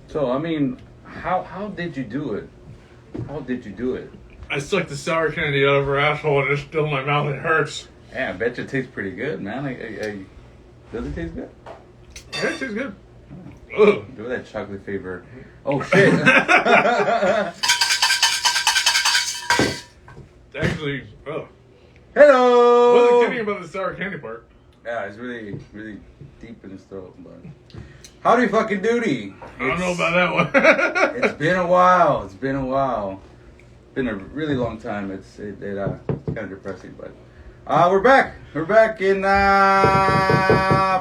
So I mean, how did you do it? How did you do it? I sucked the sour candy out of her asshole and it's still in my mouth. It hurts. Yeah, I bet you it tastes pretty good, man. Does it taste good? Yeah, it tastes good. Ugh. Do that chocolate flavor. Oh shit! Actually, oh. Hello. Wasn't kidding about the sour candy part. Yeah, it's really, really deep in his throat. But howdy, fucking duty. I don't know about that one. It's been a while. It's been a while. Been a really long time. It's kind of depressing, but we're back. We're back in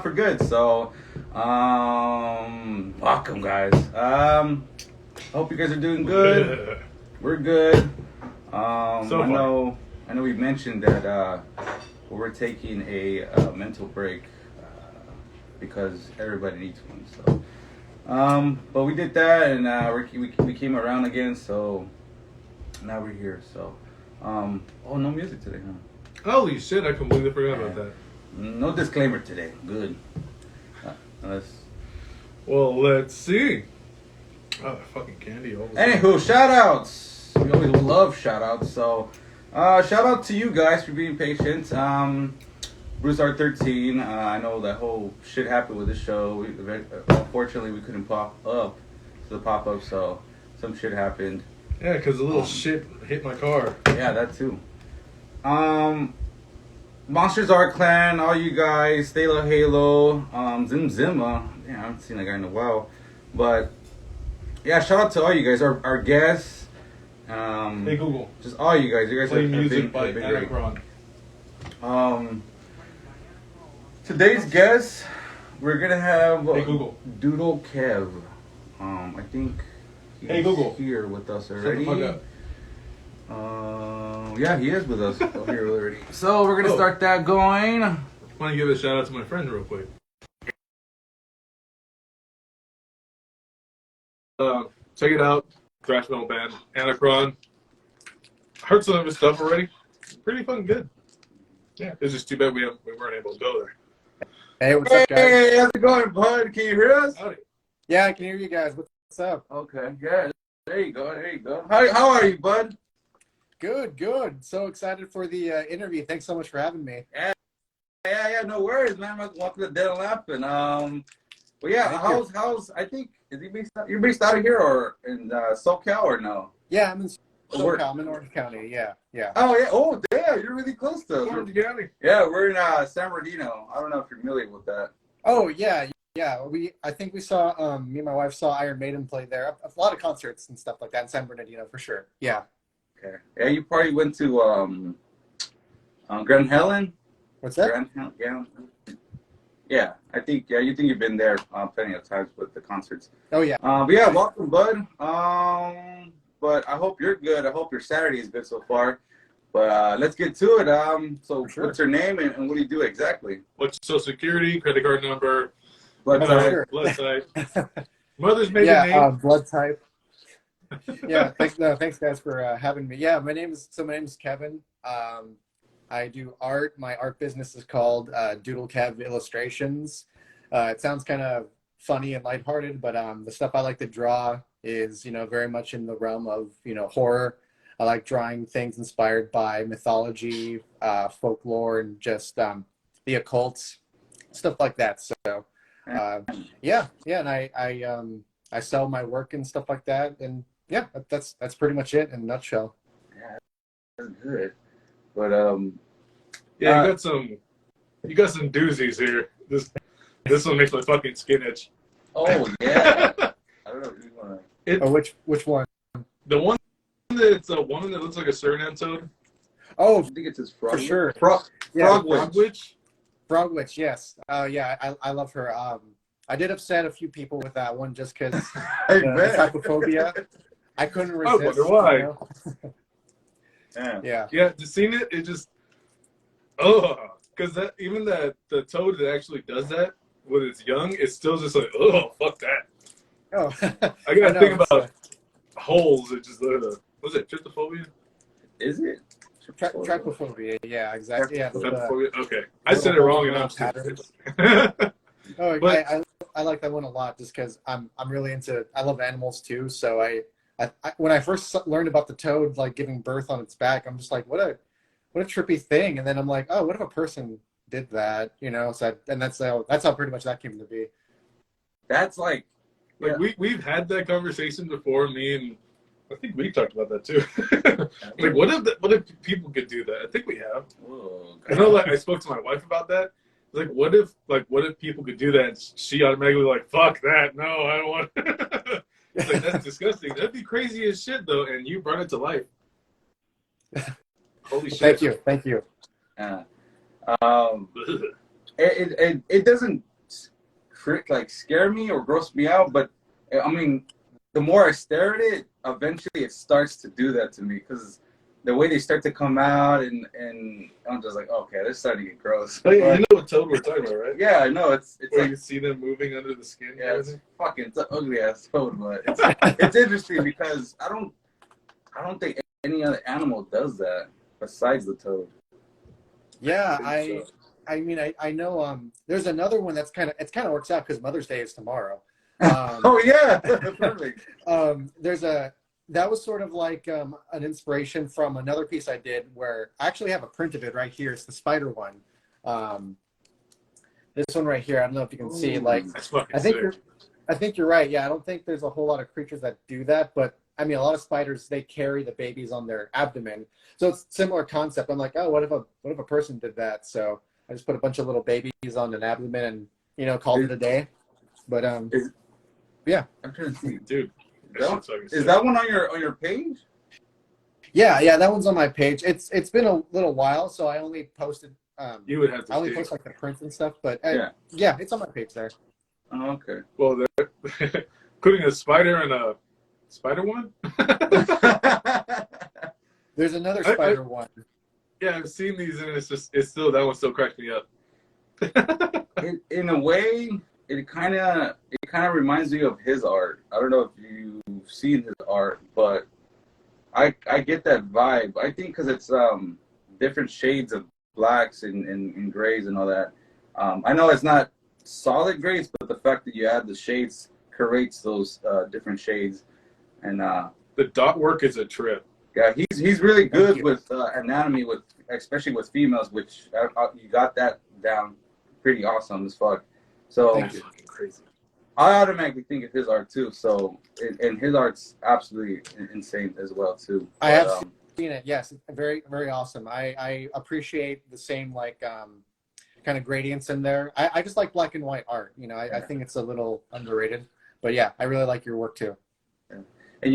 for good. So welcome, guys. Hope you guys are doing good. We're good. I know we mentioned that we're taking a mental break because everybody needs one. So, but we did that, and we came around again. So now we're here. So, oh, no music today, huh? Holy shit! I completely forgot about that. No disclaimer today. Good. Unless. Well, let's see. Oh, fucking candy. Anywho, shout outs. We always love shout outs. So, shout out to you guys for being patient. Bruce R13. I know that whole shit happened with this show. Unfortunately, we couldn't pop up to the pop up, so some shit happened. Yeah, because a little shit hit my car. Yeah, that too. Monsters Art Clan, all you guys, Stayla Halo, Zim Zima. Yeah, I haven't seen that guy in a while. But yeah, shout out to all you guys, our guests. Hey Google. Just all you guys. You guys play have music by been great. Anacron. Today's guest, we're gonna have Hey Google. Doodle Kev. I think he's Hey Google. here with us already. Shut the fuck up. Yeah, he is with us here already. So we're gonna start that going. I want to give a shout out to my friend real quick. Check it out. Thrash metal band Anacron. Heard some of his stuff already. Pretty fucking good. Yeah, it's just too bad we weren't able to go there. Hey, what's up, guys? Hey, how's it going, bud? Can you hear us? Howdy. Yeah, I can hear you guys. What's up? Okay, yeah. There you go. There you go. How are you, bud? Good, good. So excited for the interview. Thanks so much for having me. Yeah. No worries, man. Welcome to Dead and Laughing. But yeah, how's? I think you're based out of here or in SoCal or no? Yeah, I'm in SoCal. I'm in Orange County. Yeah. Oh yeah. Oh damn, you're really close to us. Orange County. Yeah, we're in San Bernardino. I don't know if you're familiar with that. Oh yeah. I think we saw me and my wife saw Iron Maiden play there. A lot of concerts and stuff like that in San Bernardino for sure. Yeah. Okay. Yeah, you probably went to Grand Helen. What's that? Grand Helen. Yeah. Yeah, I think you've been there plenty of times with the concerts. Oh yeah. But yeah, welcome, bud. But I hope you're good. I hope your Saturday is good so far. But let's get to it. So Sure. What's your name and what do you do exactly? What's your social security, credit card number, Blood type. Sure. blood type, mother's maiden name. Yeah, blood type. Yeah, thanks guys for having me. Yeah, my name is Kevin. I do art. My art business is called Doodle Kev Illustrations. It sounds kind of funny and lighthearted, but the stuff I like to draw is, very much in the realm of, horror. I like drawing things inspired by mythology, folklore, and just the occult, stuff like that. So, yeah, and I sell my work and stuff like that, and yeah, that's pretty much it in a nutshell. Yeah, that's good. But Yeah, you got some doozies here. This one makes my fucking skin itch. oh yeah. I don't know if you wanna. Which one? The one that's one that looks like a Suriname toad. Oh, I think it's his frog. for sure. Frog Frog witch. Frog Witch, yes. Yeah, I love her. I did upset a few people with that one just because I the bet. typophobia. I couldn't I resist. wonder why. Yeah. Yeah. Yeah, just seen it. It just because even the toad that actually does that when it's young, it's still just like fuck that. Oh, I gotta know, think it's, about holes. It just was it trypophobia? Is it? Trypophobia. Yeah, exactly. Yeah. Trypophobia. Okay, I said it wrong and I'm stupid. Oh, But- like that one a lot just because I'm really into. I love animals too. So I when I first learned about the toad like giving birth on its back, I'm just like, what a trippy thing. And then I'm like, oh, what if a person did that? You know. So that's how pretty much that came to be. That's like we've had that conversation before. Me and I think we talked about that too. Like, what if people could do that? I think we have. Whoa, I know, like, I spoke to my wife about that. Like, what if people could do that? And she automatically like, fuck that. No, I don't want. It's like, that's disgusting. That'd be crazy as shit, though. And you brought it to life. Holy shit! Thank you. It doesn't like scare me or gross me out, but I mean, the more I stare at it, eventually it starts to do that to me because the way they start to come out and I'm just like, okay, they're starting to get gross. Oh, yeah, you know what toad we're talking about, right? Yeah, I know. It's where like, you see them moving under the skin. Yeah, it's an ugly ass toad, but it's interesting because I don't think any other animal does that besides the toad. Yeah, I mean I know there's another one that's kind of works out because Mother's Day is tomorrow. Oh yeah, perfect. That was sort of like an inspiration from another piece I did where I actually have a print of it right here. It's the spider one. This one right here. I don't know if you can see. Like, That's fucking I think you're right. Yeah, I don't think there's a whole lot of creatures that do that, but I mean, a lot of spiders, they carry the babies on their abdomen, so it's a similar concept. I'm like, oh, what if a person did that? So I just put a bunch of little babies on an abdomen and called it a day. But yeah, I'm trying to see, dude. Is that one on your page? Yeah, that one's on my page. It's been a little while, so I only posted. You would have to. I only post like the prints and stuff, but yeah, it's on my page there. Oh, okay. Well, putting a spider in a spider one. There's another spider one. Yeah, I've seen these, and it's still that one still cracks me up. In a way, it kind of reminds me of his art. I don't know if you've seen his art, but I get that vibe. I think because it's different shades of blacks and grays and all that. I know it's not solid grays, but the fact that you add the shades creates those different shades. And the dot work is a trip. Yeah, he's really good with anatomy, especially with females, which you got that down pretty awesome as fuck. So fucking crazy. I automatically think of his art too. So and his art's absolutely insane as well too. I have seen it. Yes, very very awesome. I appreciate the same like kind of gradients in there. I just like black and white art. I think it's a little underrated. But yeah, I really like your work too. Yeah. And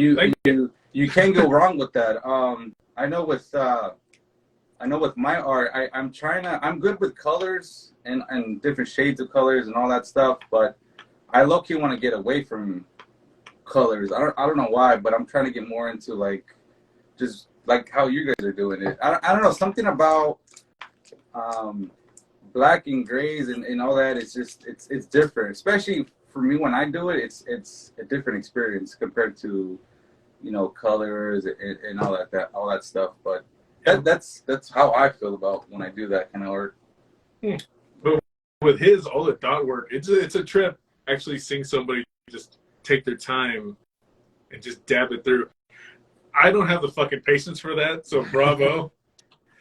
you can't go wrong with that. I know with my art, I'm good with colors and different shades of colors and all that stuff, but I low-key want to get away from colors. I don't know why, but I'm trying to get more into like just like how you guys are doing it. I don't know, something about black and grays and all that. It's just it's different, especially for me when I do it. It's a different experience compared to colors and all that stuff. But that's how I feel about when I do that kind of art. But with all the dot work, it's a trip. Actually seeing somebody just take their time and just dab it through. I don't have the fucking patience for that, so bravo.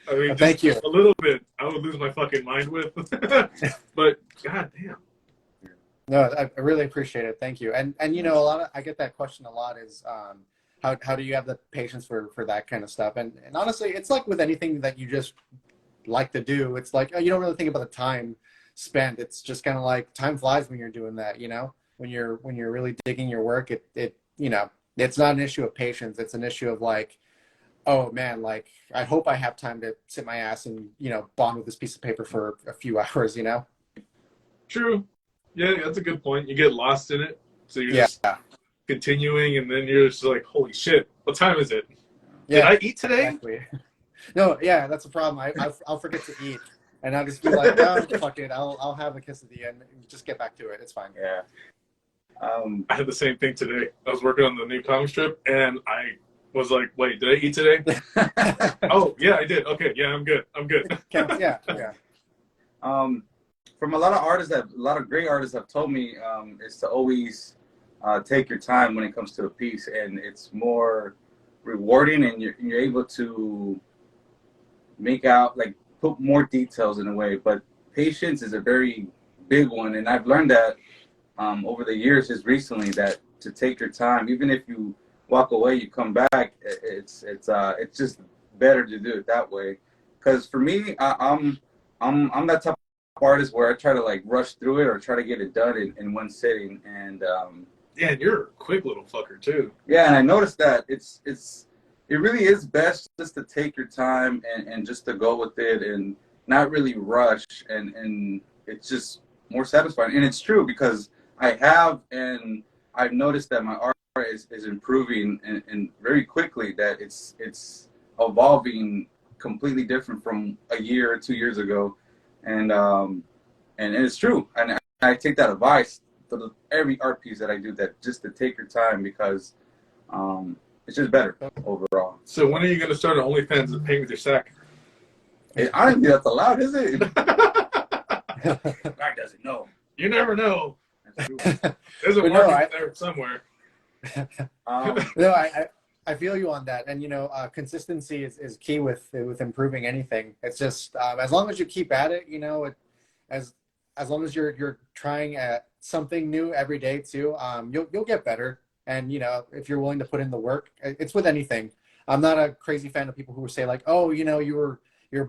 I mean, thank you. A little bit, I would lose my fucking mind with. But goddamn. No, I really appreciate it. Thank you. And I get that question a lot is how do you have the patience for that kind of stuff? And honestly, it's like with anything that you just like to do. It's like you don't really think about the time spent. It's just kind of like time flies when you're doing that. When you're really digging your work, it's not an issue of patience. It's an issue of like, oh man, like I hope I have time to sit my ass and bond with this piece of paper for a few hours. True. Yeah, that's a good point. You get lost in it, so you're just continuing, and then you're just like, holy shit, what time is it? Did I eat today? Exactly. No, yeah, that's a problem. I'll forget to eat, and I'll just be like, oh, fuck it, I'll have a quesadilla and just get back to it. It's fine. Yeah. I had the same thing today. I was working on the new comic strip, and I was like, wait, did I eat today? Oh, yeah, I did. Okay, yeah, I'm good. Yeah. from a lot of artists that a lot of great artists have told me is to always take your time when it comes to a piece, and it's more rewarding, and you're able to make out, like, put more details in a way. But patience is a very big one, and I've learned that over the years, just recently, that to take your time, even if you walk away, you come back, it's just better to do it that way. Because for me, I'm that type of artist where I try to like rush through it or try to get it done in one sitting. And Yeah, and you're a quick little fucker too. yeah, and I noticed that it really is best just to take your time and just to go with it and not really rush, and it's just more satisfying. And it's true, because I've noticed that my art is improving and very quickly, that it's evolving completely different from a year or 2 years ago. And it's true. And I take that advice for every art piece that I do, that just to take your time, because it's just better overall. So when are you going to start an OnlyFans and pay with your sack? I don't think that's allowed, is it? God doesn't know. You never know. That's true. There's a market there somewhere. No, I feel you on that. And, consistency is key with improving anything. It's just, as long as you keep at it, as long as you're trying at something new every day too, you'll get better. And, if you're willing to put in the work, it's with anything. I'm not a crazy fan of people who say like, oh, you're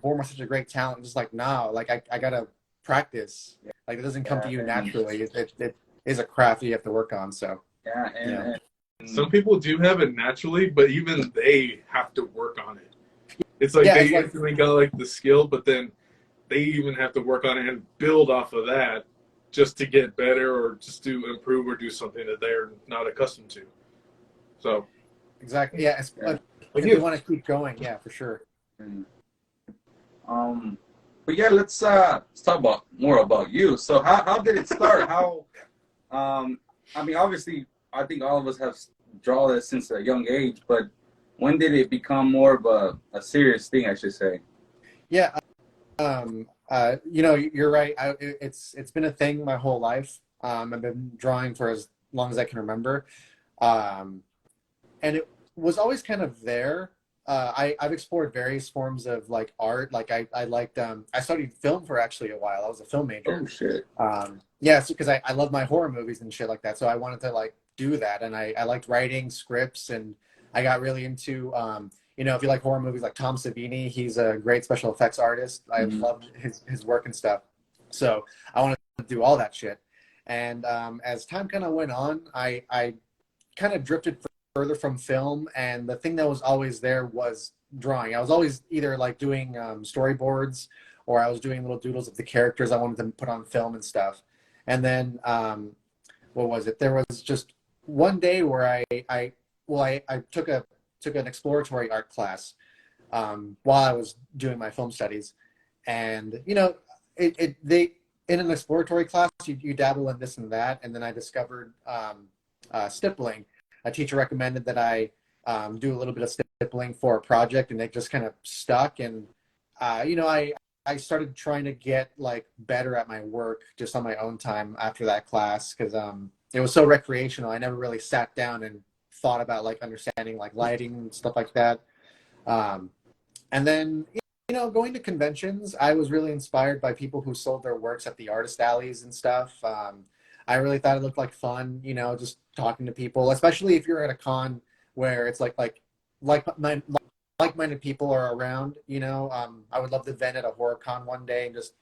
born with such a great talent. I'm just like, nah, like I gotta practice. Like it doesn't come to you naturally. It is a craft you have to work on. So Yeah, and some people do have it naturally, but even they have to work on it. It's like they instantly got like the skill, but then they even have to work on it and build off of that just to get better or just to improve or do something that they're not accustomed to. So exactly, yeah. If you want to keep going, yeah, for sure. But yeah, let's talk more about you. So how did it start? I mean, obviously, I think all of us have drawn this since a young age, but when did it become more of a serious thing, I should say? Yeah, you're right. It's been a thing my whole life. I've been drawing for as long as I can remember, and it was always kind of there. I've explored various forms of like art. Like I liked I studied film for actually a while. I was a film major. Oh shit. Yeah, so because I love my horror movies and shit like that. So I wanted to like do that, and I liked writing scripts, and I got really into if you like horror movies, like Tom Savini, he's a great special effects artist. I loved his work and stuff. So I wanted to do all that shit. And as time kind of went on, I kind of drifted further from film, and the thing that was always there was drawing. I was always either like doing storyboards, or I was doing little doodles of the characters I wanted to put on film and stuff. And then what was it? There was just one day where I took an exploratory art class while I was doing my film studies, and they in an exploratory class you dabble in this and that, and then I discovered stippling. A teacher recommended that I do a little bit of stippling for a project, and it just kind of stuck. And I started trying to get like better at my work just on my own time after that class, because it was so recreational. I never really sat down and thought about like understanding like lighting and stuff like that. And then going to conventions, I was really inspired by people who sold their works at the artist alleys and stuff. I really thought it looked like fun, just talking to people, especially if you're at a con where it's like-minded people are around. I would love to vent at a horror con one day and just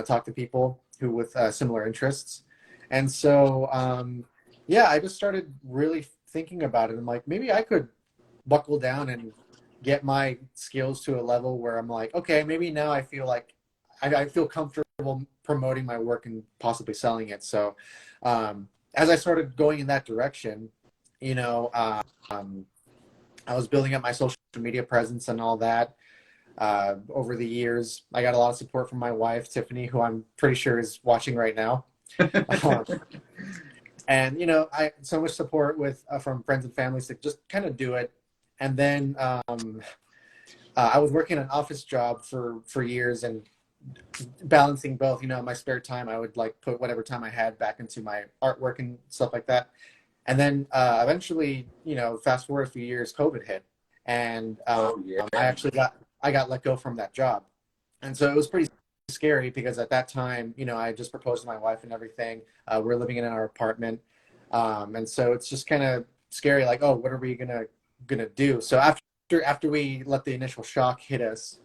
talk to people who with similar interests. And so I just started really thinking about it. I'm like, maybe I could buckle down and get my skills to a level where I'm like, okay, maybe now I feel like I feel comfortable promoting my work and possibly selling it. So as I started going in that direction, I was building up my social media presence and all that. Over the years, I got a lot of support from my wife, Tiffany, who I'm pretty sure is watching right now. And I so much support from friends and family to just kind of do it. And then I was working an office job for years, and balancing both. My spare time, I would like put whatever time I had back into my artwork and stuff like that. And then eventually, fast forward a few years, COVID hit, and I got let go from that job, and so it was pretty scary because at that time, I just proposed to my wife and everything. We're living in our apartment, and so it's just kind of scary. Like, oh, what are we gonna do? So after we let the initial shock hit us,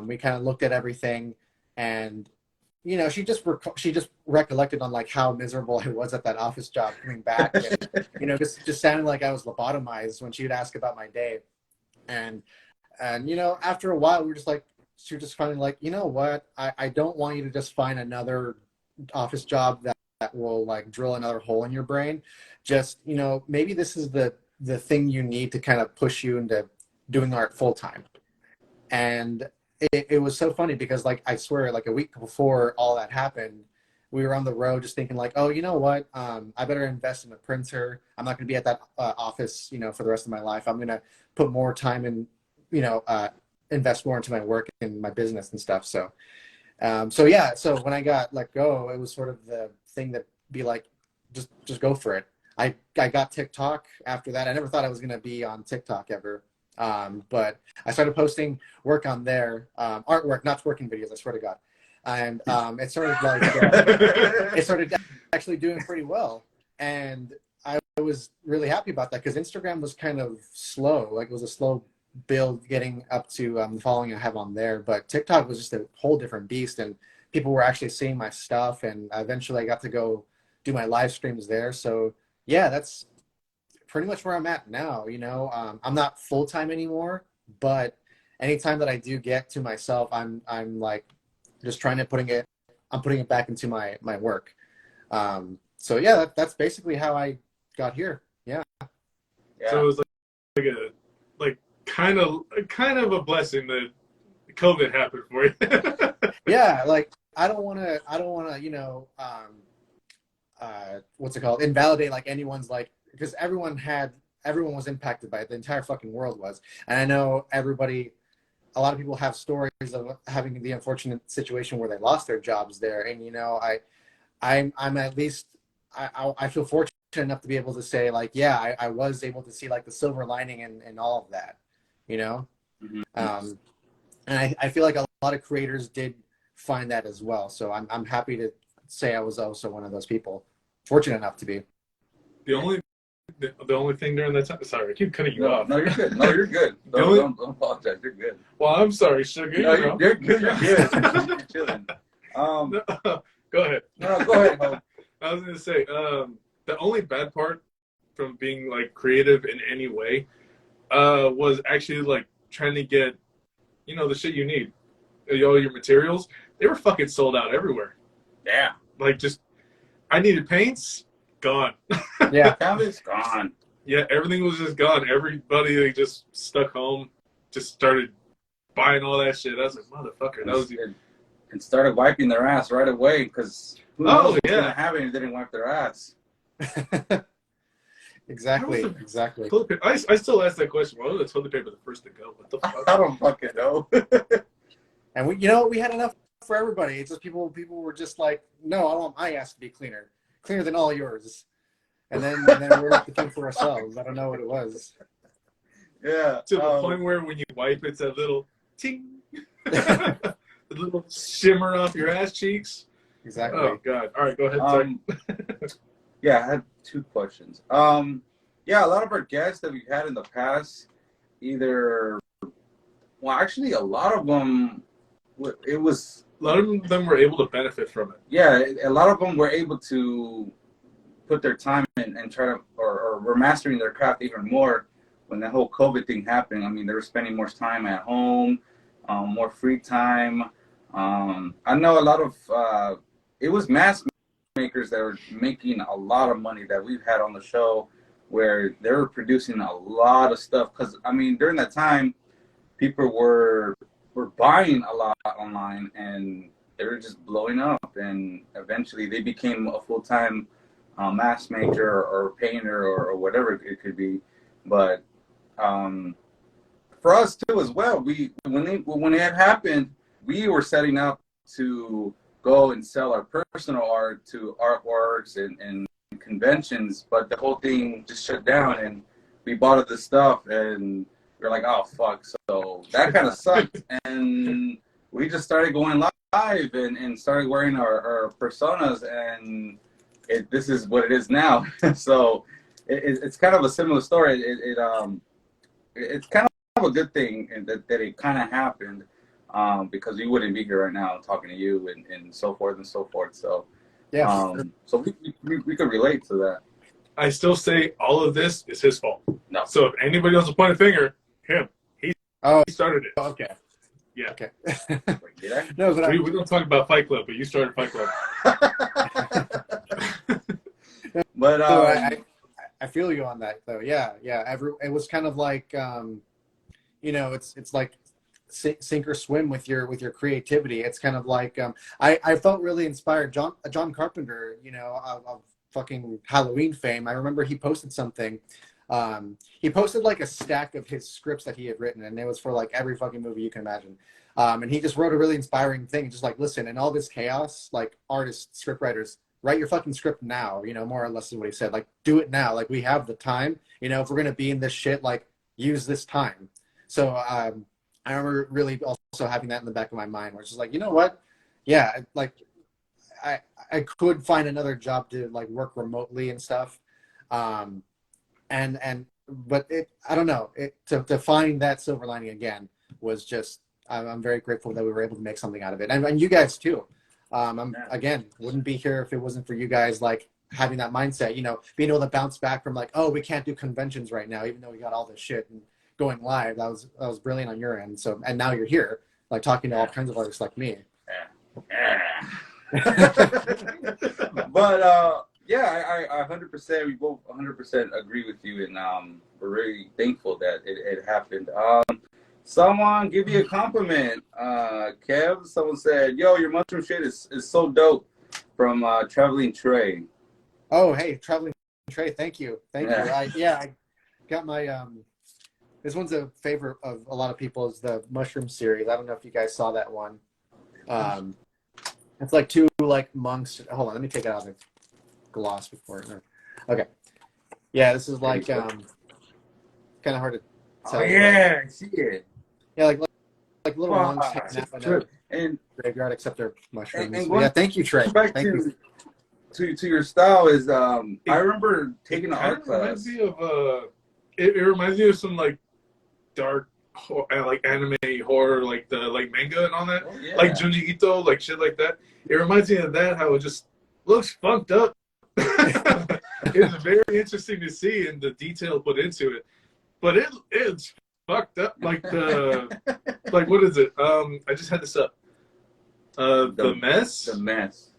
we kind of looked at everything, and she just recollected on like how miserable I was at that office job coming back, and just sounded like I was lobotomized when she would ask about my day, and after a while she was just finally like, you know what, I don't want you to just find another office job that will like drill another hole in your brain. Just maybe this is the thing you need to kind of push you into doing art full time. And it was so funny because like I swear like a week before all that happened, we were on the road just thinking like, oh, you know what, I better invest in a printer. I'm not going to be at that office for the rest of my life. I'm going to put more time in, invest more into my work and my business and stuff. So so when I got let go, it was sort of the thing that be like, just go for it. I got TikTok after that. I never thought I was going to be on TikTok ever. But I started posting work on there, artwork, not working videos, I swear to God. And it started actually doing pretty well. And I was really happy about that because Instagram was kind of slow. Like it was a slow build getting up to the following I have on there. But TikTok was just a whole different beast, and people were actually seeing my stuff. And eventually I got to go do my live streams there. So yeah, that's pretty much where I'm at now. I'm not full-time anymore, but anytime that I do get to myself, I'm like just trying to putting it back into my work. So yeah, that's basically how I got here. Yeah. So it was like kind of a blessing that COVID happened for you. Yeah, like I don't want to what's it called, invalidate like anyone's, like, because everyone was impacted by it. The entire fucking world was. And I know a lot of people have stories of having the unfortunate situation where they lost their jobs there. And I'm at least I feel fortunate enough to be able to say like, yeah, I was able to see like the silver lining in all of that, Mm-hmm. And I feel like a lot of creators did find that as well. So I'm happy to say I was also one of those people, fortunate enough to be. The only thing during that time. Sorry, I keep cutting you off. No, you're good. No, you're good. Don't apologize. You're good. Well, I'm sorry, Sugar. No, you're good. You're good. You're chilling. No, go ahead. No, go ahead. I was gonna say, the only bad part from being like creative in any way, was actually like trying to get, the shit you need, all your materials. They were fucking sold out everywhere. Yeah. Like I needed paints, gone. Yeah. Canvas gone. Yeah, everything was just gone. Everybody like just stuck home, just started buying all that shit. I was like, motherfucker, that was and started wiping their ass right away because who knows what's gonna happen if they didn't wipe their ass. Exactly. Toilet paper. I still ask that question. Why was the toilet paper the first to go? What the fuck? I don't fucking know. And we had enough for everybody. It's just people were just like, no, I want my ass to be cleaner than all yours. And then we're looking for ourselves. I don't know what it was. Yeah. To the point where when you wipe, it's that little ting, the little shimmer off your ass cheeks. Exactly. Oh God! All right, go ahead. Sorry. Yeah, I had two questions. Yeah, a lot of our guests that we've had in the past, actually, a lot of them, a lot of them were able to benefit from it. Yeah, a lot of them were able to put their time in and try to, or were mastering their craft even more when the whole COVID thing happened. I mean, they were spending more time at home, more free time. I know a lot of, it was mask makers that were making a lot of money that we've had on the show, where they were producing a lot of stuff. Because, I mean, during that time, people were buying a lot online, and they were just blowing up. And eventually, they became a full-time mask maker or painter or whatever it could be. But for us too, as well, when it had happened, we were setting up to go and sell our personal art to artworks and conventions, but the whole thing just shut down, and we bought all this stuff, and we are like, oh fuck. So that kind of sucked, and we just started going live and started wearing our personas, and this is what it is now. So it's kind of a similar story. It's kind of a good thing that it kind of happened, because we wouldn't be here right now talking to you and so forth and so forth. So Yeah. so we could relate to that. I still say all of this is his fault. No. So if anybody wants to point a finger, him. He started it. Okay. Yeah. Okay. Wait, did I? No, but We don't talk about Fight Club, but you started Fight Club. But I feel you on that though. Yeah. It was kind of like, it's like sink or swim with your creativity. It's kind of like I felt really inspired. John Carpenter, of fucking Halloween fame. I remember he posted something. He posted like a stack of his scripts that he had written, and it was for like every fucking movie you can imagine. And he just wrote a really inspiring thing, just like, listen, in all this chaos, like artists, script writers, write your fucking script now, more or less is what he said. Like, do it now. Like, we have the time, if we're going to be in this shit, like, use this time. So I remember really also having that in the back of my mind, where it's just like, you know what? Yeah, like, I could find another job to, like, work remotely and stuff. But I don't know, to find that silver lining again was just, I'm very grateful that we were able to make something out of it. And you guys too. Again, wouldn't be here if it wasn't for you guys, like, having that mindset, being able to bounce back from like, oh, we can't do conventions right now, even though we got all this shit, and going live. That was brilliant on your end. So, and now you're here, like, talking to all kinds of artists like me. But yeah, I 100%, we both 100% agree with you, and we're really thankful that it happened. Someone give you a compliment, Kev. Someone said, yo, your mushroom shit is so dope, from Traveling Trey. Oh, hey, Traveling Trey, thank you. I got my this one's a favorite of a lot of people, is the mushroom series. I don't know if you guys saw that one. It's like two like monks. Hold on, let me take it out of the gloss before. Okay. Yeah, this is like kind of hard to tell. Oh yeah, I see it. Yeah, like little monks hanging out in and graveyard, except they're mushrooms. And yeah, thank you, Trey. Back thank you. To your style is I remember taking an art class. It reminds me of some like dark like anime horror, like the like manga and all that. Oh, yeah. Like Junji Ito, like shit like that. It reminds me of that, how it just looks fucked up. It's very interesting to see, and the detail put into it. But it's fucked up, like the like, what is it? I just had this up. The Mess. The Mess.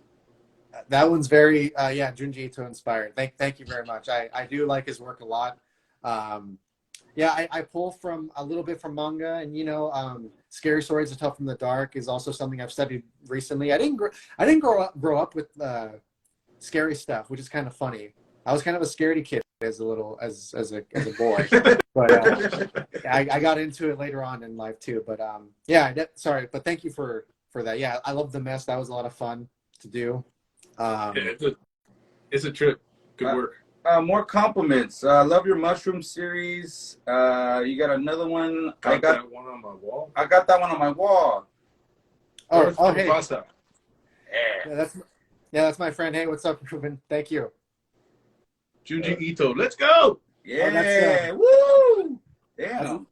That one's very Junji Ito inspired. Thank you very much. I do like his work a lot. I pull from a little bit from manga, and Scary Stories to Tell from the Dark is also something I've studied recently. I didn't grow up with scary stuff, which is kind of funny. I was kind of a scaredy kid as a boy, but I got into it later on in life too. But sorry, but thank you for that. Yeah, I love The Mess. That was a lot of fun to do. It's a trip. Good work. More compliments. Love your mushroom series. You got another one. I got that one on my wall. I got that one on my wall. Oh, hey. Yeah. That's my friend. Hey, what's up, Ruben? Thank you. Junji Ito, let's go. Yeah. Woo. Damn.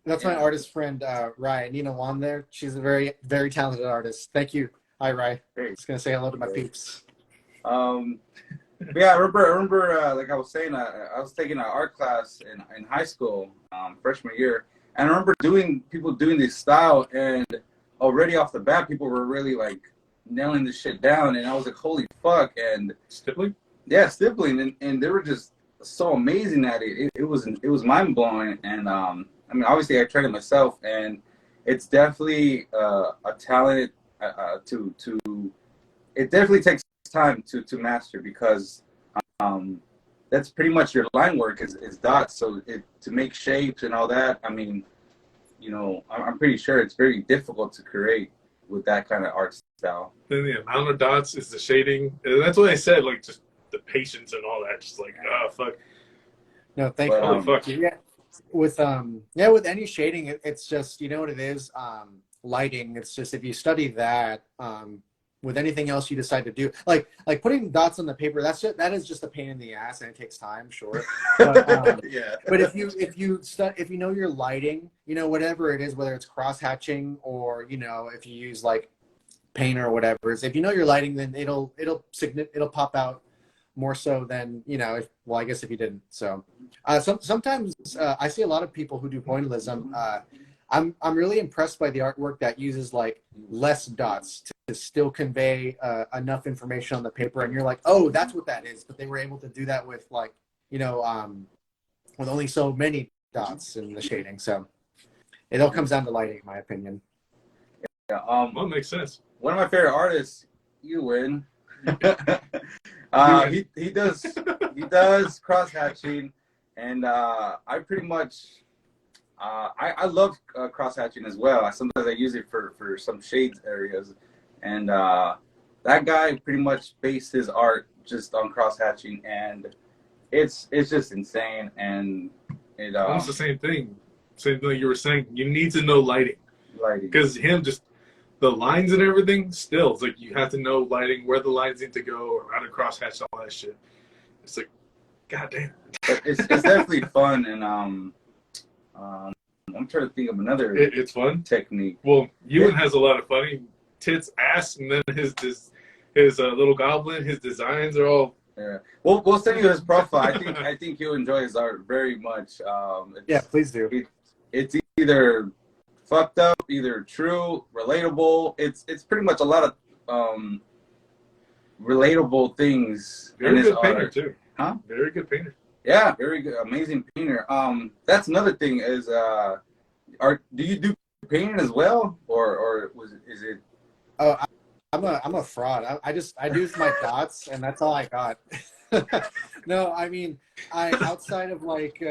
That's my artist friend, Rye. Nina Wan there. She's a very, very talented artist. Thank you. Hi, Rye. Hey. Just going to say hello to my peeps. Yeah, I remember, like I was saying, I was taking an art class in high school, freshman year, and I remember people doing this style, and already off the bat, people were really like nailing this shit down, and I was like, holy fuck. And stippling? Yeah, stippling, and they were just so amazing at it. It was mind blowing, and I mean, obviously I tried it myself, and it's definitely a talent it definitely takes time to master, because that's pretty much your line work is dots. So to make shapes and all that, I mean, I'm pretty sure it's very difficult to create with that kind of art style. Then the amount of dots is the shading. And that's what I said, like just the patience and all that. Just like, oh fuck. No, thank But, Holy fuck. you. With any shading, it's just, you know what it is, lighting. It's just, if you study that, with anything else you decide to do, like putting dots on the paper, that is just a pain in the ass, and it takes time, sure. But, yeah. but if you know your lighting, whatever it is, whether it's cross hatching or if you use like paint or whatever, is if you know your lighting, then it'll pop out more so than I guess if you didn't. So sometimes I see a lot of people who do pointillism. I'm really impressed by the artwork that uses like less dots to still convey enough information on the paper, and you're like, oh, that's what that is. But they were able to do that with like with only so many dots in the shading. So it all comes down to lighting, in my opinion. Yeah. Well, makes sense. One of my favorite artists, you win. He does cross hatching, and I pretty much I love cross hatching as well. Sometimes I use it for some shades areas, and that guy pretty much based his art just on cross hatching, and it's just insane. And it almost the same thing you were saying. You need to know lighting because just the lines and everything, still, it's like you have to know lighting, where the lines need to go, or how to cross hatch all that shit. It's like, goddamn. It's definitely fun, and I'm trying to think of another. It's fun technique. Well, Ewan has a lot of funny tits, ass, and then his little goblin. His designs are all. Yeah, we'll send you his profile. I think you'll enjoy his art very much. Yeah, please do. It's either fucked up, either true, relatable. It's pretty much a lot of relatable things in his art. Painter too. Huh? Very good painter. Yeah, very good, amazing painter. That's another thing is, do you do painting as well, or is it? Oh, I'm a fraud. I do my dots, and that's all I got. No, I mean, outside of like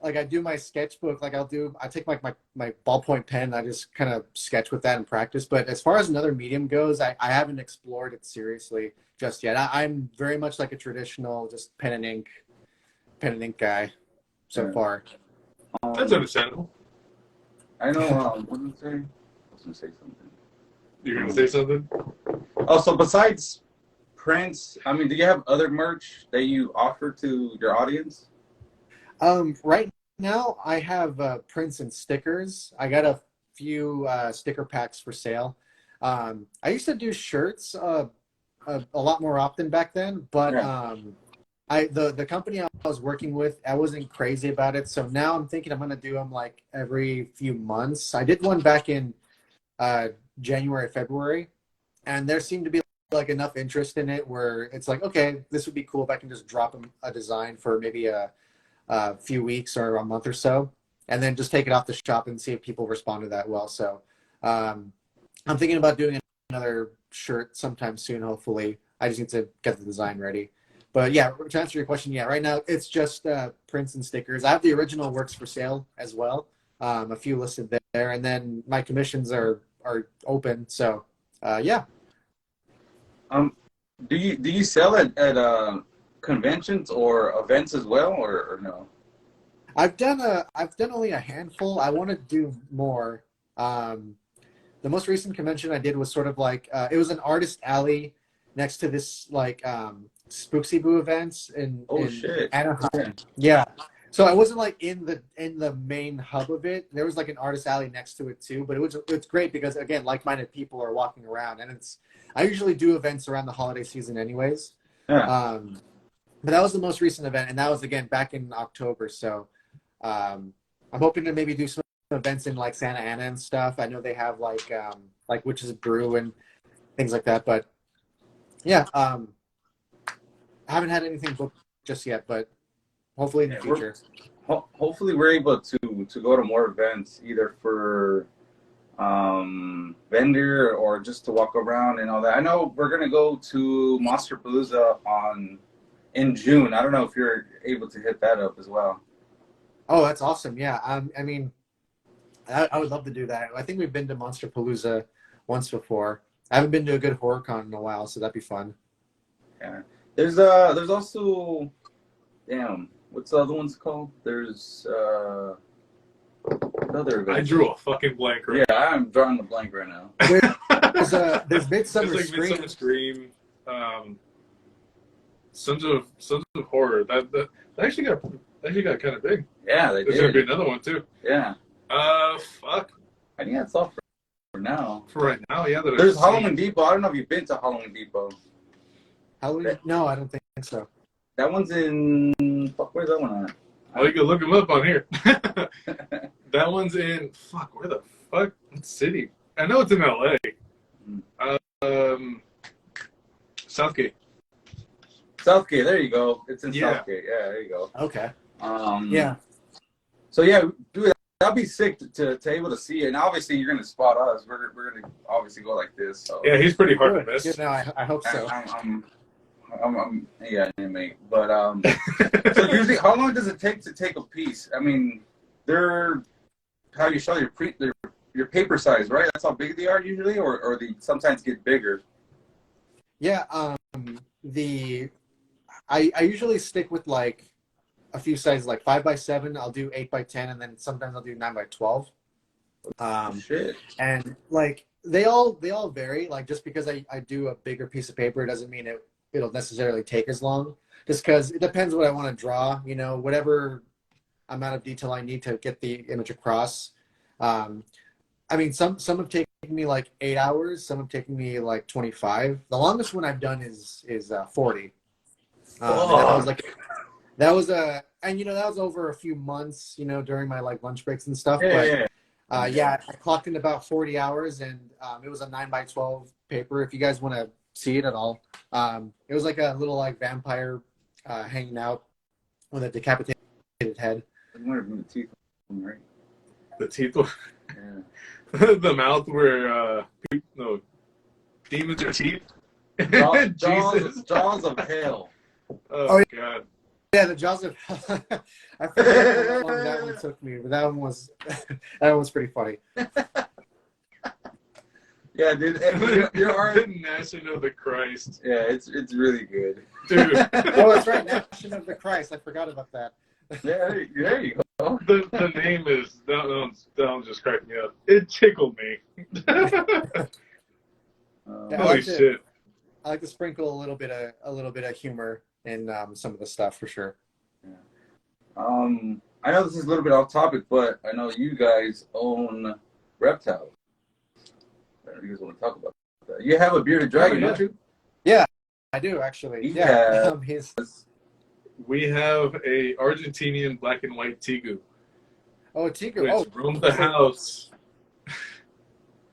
I do my sketchbook, like I take like my ballpoint pen, I just kind of sketch with that and practice. But as far as another medium goes, I haven't explored it seriously just yet. I'm very much like a traditional, just pen and ink guy so far. That's understandable. I know. What did I say? I was gonna say something. You're gonna say something? Oh, so besides prints, I mean, do you have other merch that you offer to your audience? Right now, I have prints and stickers. I got a few sticker packs for sale. I used to do shirts a lot more often back then, but the company I was working with, I wasn't crazy about it. So now I'm thinking I'm going to do them like every few months. I did one back in January, February, and there seemed to be like enough interest in it where it's like, okay, this would be cool if I can just drop them a design for maybe a few weeks or a month or so, and then just take it off the shop and see if people respond to that well. So I'm thinking about doing another shirt sometime soon, hopefully. I just need to get the design ready. But yeah, to answer your question, yeah, right now it's just prints and stickers. I have the original works for sale as well, a few listed there, and then my commissions are open. So yeah. Do you sell at conventions or events as well, or no? I've done only a handful. I want to do more. The most recent convention I did was sort of like it was an artist alley next to this like Spooksy Boo events in Anaheim. Yeah. So I wasn't like in the main hub of it. There was like an artist alley next to it too, but it's great because again, like-minded people are walking around, and I usually do events around the holiday season anyways. Yeah. But that was the most recent event, and that was again back in October. So I'm hoping to maybe do some events in like Santa Ana and stuff. I know they have like Witch's Brew and things like that. But yeah, I haven't had anything booked just yet, but hopefully in the future. Hopefully we're able to go to more events, either for vendor or just to walk around and all that. I know we're gonna go to Monster Palooza in June. I don't know if you're able to hit that up as well. Oh, that's awesome. Yeah. I mean, I would love to do that. I think we've been to Monster Palooza once before. I haven't been to a good horror con in a while, so that'd be fun. Yeah. There's also, damn, what's the other ones called? There's another event. I drew a fucking blank right Yeah, I'm drawing a blank right now. There's Midsummer There's like Midsummer Scream, Sons of Horror. That actually got kind of big. Yeah, they There's did. gonna be another one too. Yeah. Fuck. I think that's all for now. For right now, yeah. There's Halloween Depot. I don't know if you've been to Halloween Depot. Halloween? No, I don't think so. That one's in. Fuck, where's that one at? Oh, you can look them up on here. That one's in. Fuck, where the fuck? What city? I know it's in LA. Southgate. Southgate. There you go. It's in Yeah. Southgate. Yeah, there you go. Okay. Yeah. So yeah, dude, that'd be sick to able to see it. And obviously, you're gonna spot us. We're gonna obviously go like this. So Yeah, he's pretty hard to miss. Good. No, I hope so. I'm yeah, mate. But so usually, how long does it take to take a piece? I mean, they're how you show your paper size, right? That's how big they are usually, or they sometimes get bigger. Yeah. I usually stick with like a few sizes, like 5x7. I'll do 8x10, and then sometimes I'll do 9x12. Shit. And like they all vary. Like just because I do a bigger piece of paper doesn't mean it'll necessarily take as long. Just because it depends what I want to draw. You know, whatever amount of detail I need to get the image across. I mean, some have taken me like 8 hours. Some have taken me like 25. The longest one I've done is 40. That was over a few months, you know, during my like lunch breaks and stuff. Yeah. I clocked in about 40 hours, and it was a 9x12 paper. If you guys want to see it at all, it was like a little like vampire hanging out with a decapitated head. The teeth, right? The teeth. Yeah. The mouth where demons are teeth. Jesus. Jaws of hell. Oh God. Yeah, the jaws of hell. I forget how long that one took me, but that one was pretty funny. Yeah, dude. Your art. The Nation of the Christ. Yeah, it's really good, dude. Oh, that's right, Nation of the Christ. I forgot about that. Yeah, there you go. The name is that one just cracked me up. It tickled me. Holy shit! I like to sprinkle a little bit of humor in some of the stuff for sure. Yeah. I know this is a little bit off topic, but I know you guys own reptiles. I don't know if you guys want to talk about that. You have a bearded dragon, don't you? Yeah, I do actually. Yeah. We have a Argentinian black and white tegu. Oh, Tigu. Which roamed the house.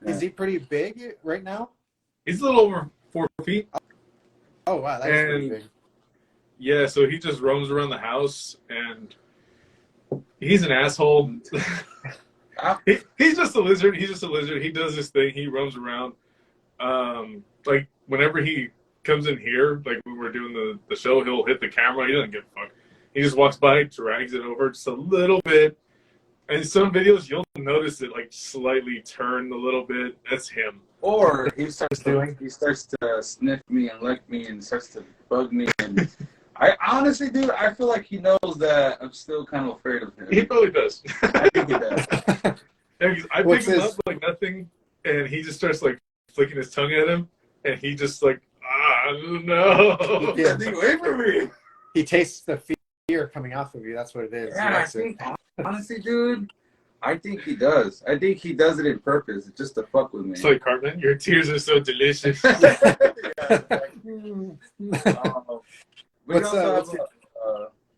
Is he pretty big right now? He's a little over 4 feet. Oh wow, that's pretty big. Yeah, so he just roams around the house, and he's an asshole. He's just a lizard. He's just a lizard. He does this thing. He roams around. Like whenever he comes in here, like when we're doing the show, he'll hit the camera. He doesn't give a fuck. He just walks by, drags it over just a little bit. And some videos, you'll notice it like slightly turn a little bit. That's him. Or he starts to sniff me and lick me and starts to bug me. And I honestly, dude, I feel like he knows that I'm still kind of afraid of him. He probably does. I think he does. Yeah, I pick him up like nothing, and he just starts like flicking his tongue at him, and he just like, no. Yeah. Get away from me. He tastes the fear coming off of you. That's what it is. Yeah, I think, honestly, dude, I think he does. I think he does it in purpose, just to fuck with me. It's like, Cartman, your tears are so delicious. We also have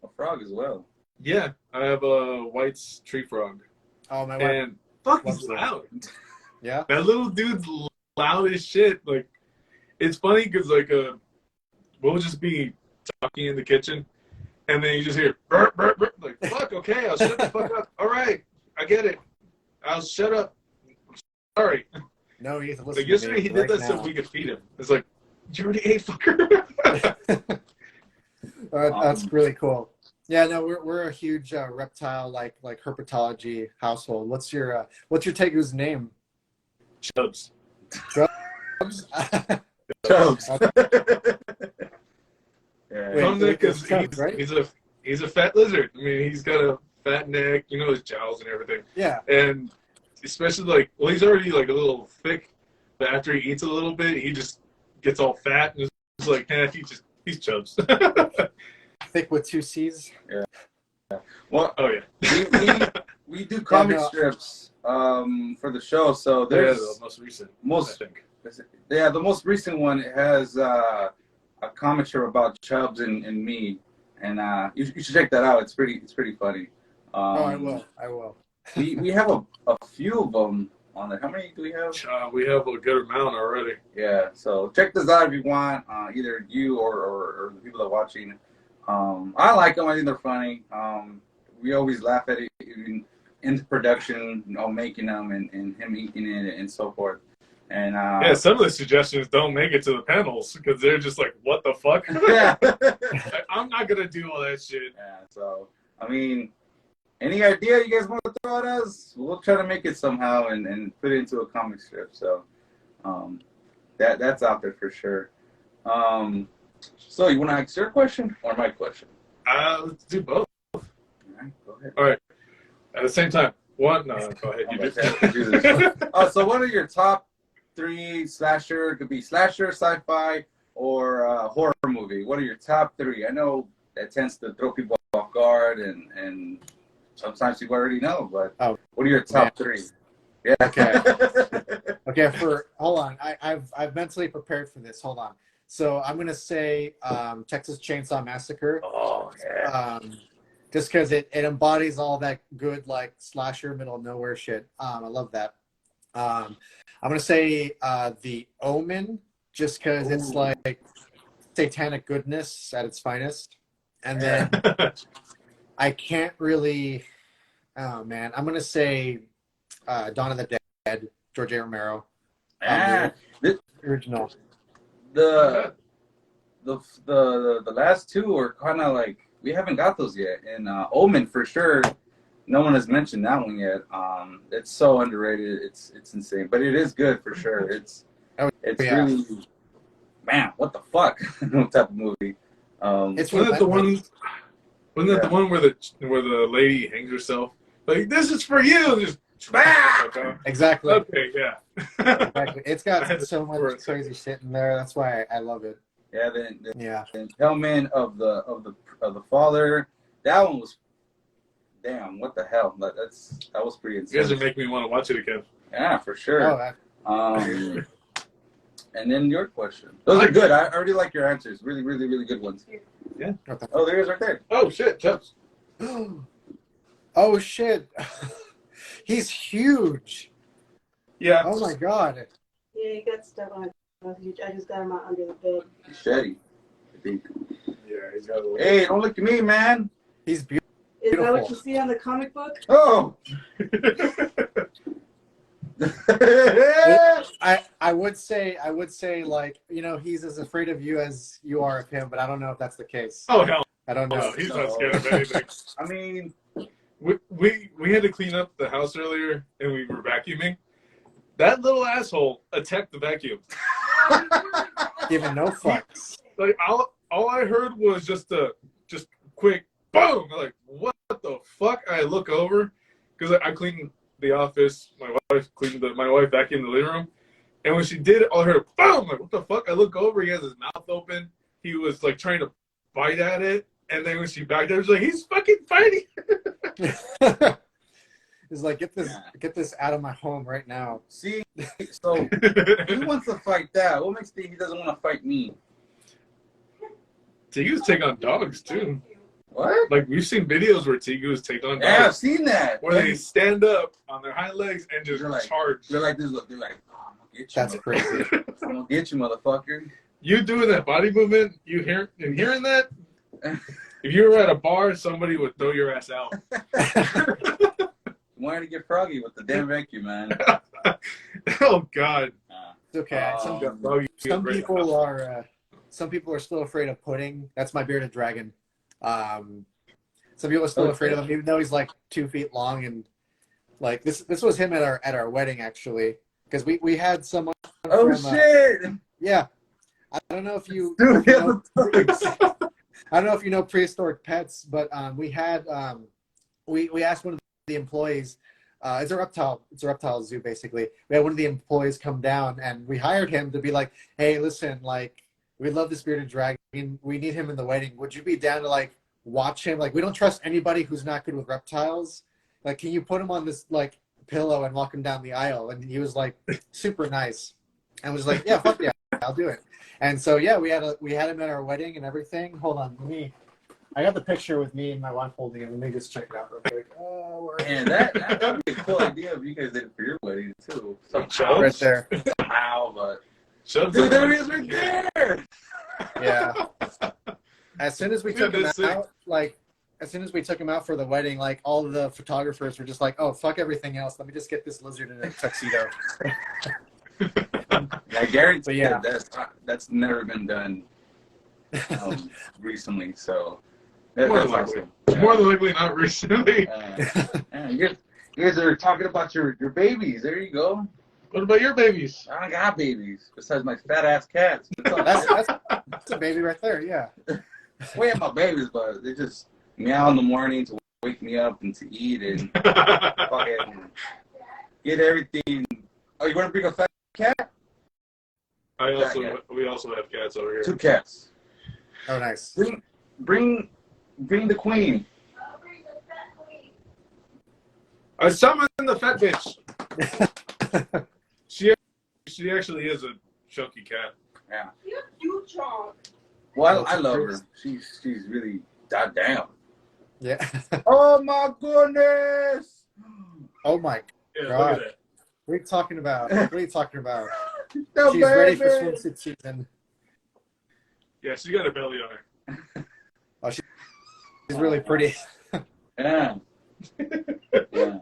a frog as well. Yeah, I have a White's tree frog. Oh, my wife. And fuck, he's loud. Yeah? That little dude's loud as shit. Like, it's funny because, like, we'll just be talking in the kitchen, and then you just hear, burp, burp, burp. Like, fuck, okay, I'll shut the fuck up. All right, I get it. I'll shut up. I'm sorry. No, he has to listen Like, to yesterday me he did that now. so we could feed him. It's like, you already ate, fucker. That's really cool. Yeah, no, we're a huge reptile like herpetology household. What's your tegu's name? Chubs. Chubbs? Chubs. Wait, From there, because Chubbs, right? he's a fat lizard. I mean, he's got a fat neck, you know, his jowls and everything. Yeah. And especially like, well, he's already like a little thick, but after he eats a little bit, he just gets all fat and it's like, he's Chubs. Thick with two C's. Yeah. Well, Oh yeah. we do comic strips for the show, so there's the most recent. I think. Yeah, the most recent one has a comic strip about Chubbs and me, and you should check that out. It's pretty funny. I will. we have a few of them on there. How many do we have? We have a good amount already. Yeah, so check this out if you want. Either you or the people that are watching. I like them. I think they're funny. We always laugh at it even in the production, making them and him eating it and so forth. And yeah, some of the suggestions don't make it to the panels because they're just like, what the fuck? Yeah. I'm not gonna do all that shit. Yeah. So I mean, any idea you guys want to throw at us? We'll try to make it somehow and put it into a comic strip. So that's out there for sure. So you want to ask your question or my question? Let's do both. All right, go ahead. All right. At the same time. One? No, go ahead. You So what are your top 3 slasher? It could be slasher, sci-fi, or horror movie. What are your top 3? I know that tends to throw people off guard, and sometimes you already know. But what are your top 3? Yeah. Okay. Okay. Hold on. I've mentally prepared for this. Hold on. So I'm gonna say Texas Chainsaw Massacre. Oh yeah. Just because it embodies all that good like slasher middle of nowhere shit. I love that. I'm gonna say The Omen, just because it's like satanic goodness at its finest. And then I can't really. Oh man, I'm gonna say Dawn of the Dead, George A. Romero. The original. The last 2 are kind of like we haven't got those yet, and Omen for sure. No one has mentioned that one yet. It's so underrated. It's insane, but it is good for sure. It's really, man, what the fuck type of movie. It's Wasn't that the one? Wasn't that the one where the lady hangs herself? Like, this is for you. Just exactly. Okay, yeah. Exactly. It's got so much crazy shit in there. That's why I love it. Yeah, the Hellman of the father. That one was, damn, what the hell? That was pretty insane. You guys are making me want to watch it again. Yeah, for sure. And then your question. Those are good. I already like your answers. Really, really, really good ones. Yeah. Oh, there he is right there. Oh shit, Chubbs. Oh shit. He's huge. Yeah. Oh my god. Yeah, he got stuff on. I just got him out under the bed. He's shitty, I think. Yeah, he's got a little. Hey, don't look at me, man. He's beautiful. Is that what you see on the comic book? Oh. I would say like, he's as afraid of you as you are of him, but I don't know if that's the case. Oh hell. I don't know. No, he's not scared of anything. I mean, we had to clean up the house earlier and we were vacuuming. That little asshole attacked the vacuum. Giving no fucks. Like all I heard was just quick boom. I'm like, what the fuck? I look over because I cleaned the office. My wife vacuumed the living room, and when she did it, all I heard boom. I'm like, what the fuck? I look over. He has his mouth open. He was like trying to bite at it, and then when she backed up, she's like, he's fucking fighting. He's like, get this out of my home right now. see, so he wants to fight that. What makes he doesn't want to fight me? Tigu's take on dogs too. What? Like we've seen videos where Tigu's take on dogs. Yeah, I've seen that. Where they stand up on their hind legs and just charge. They're like this. Look, they're like, oh, I'm gonna get you. That's crazy. I'm gonna get you, motherfucker. You doing that body movement? Hearing that? If you were at a bar, somebody would throw your ass out. Wanted to get froggy with the damn vacuum, man. Oh God. It's okay. Some people are still afraid of pudding. That's my bearded dragon. Some people are still afraid of him, even though he's like 2 feet long. And like this was him at our wedding actually, because we had someone. Oh from, shit! Yeah, I don't know if you. Dude, If you know, I don't know if you know prehistoric pets, but we had we asked one of the employees. It's a reptile zoo basically. We had one of the employees come down, and we hired him to be like, hey, listen, like we love this bearded dragon. We need him in the wedding. Would you be down to like watch him? Like we don't trust anybody who's not good with reptiles. Like, can you put him on this like pillow and walk him down the aisle? And he was like super nice, and was like, yeah, fuck yeah, I'll do it. And so yeah, we had him at our wedding and everything. Hold on, I got the picture with me and my wife holding it. Let me just check it out real quick. Man, that'd be a cool idea if you guys did it for your wedding too. Right there. Somehow, but Dude, there he is right there. Yeah. As soon as we took him out, as soon as we took him out for the wedding, like all of the photographers were just like, "Oh, fuck everything else. Let me just get this lizard in a tuxedo." I guarantee yeah, that's never been done recently. So More that's than likely. awesome. Yeah. More than likely, not recently. You guys are talking about your babies. There you go. What about your babies? I don't got babies besides my fat ass cats. that's a baby right there. Yeah. We have my babies, but they just meow in the morning to wake me up and to eat and fucking get everything. Oh, you want to bring a fat cat? We also have cats over here. 2 cats. Oh, nice. Bring the queen. I summoned the fat bitch. She actually is a chunky cat. Yeah. You chunk. Well, I love her. She's really goddamn. Yeah. Oh my goodness. Oh my Yeah, God. look at that. What are you talking about? What are you talking about? The She's ready for baby. swimsuit season. Yeah, she got a belly on her. Oh, she's really pretty. Yeah. Yeah.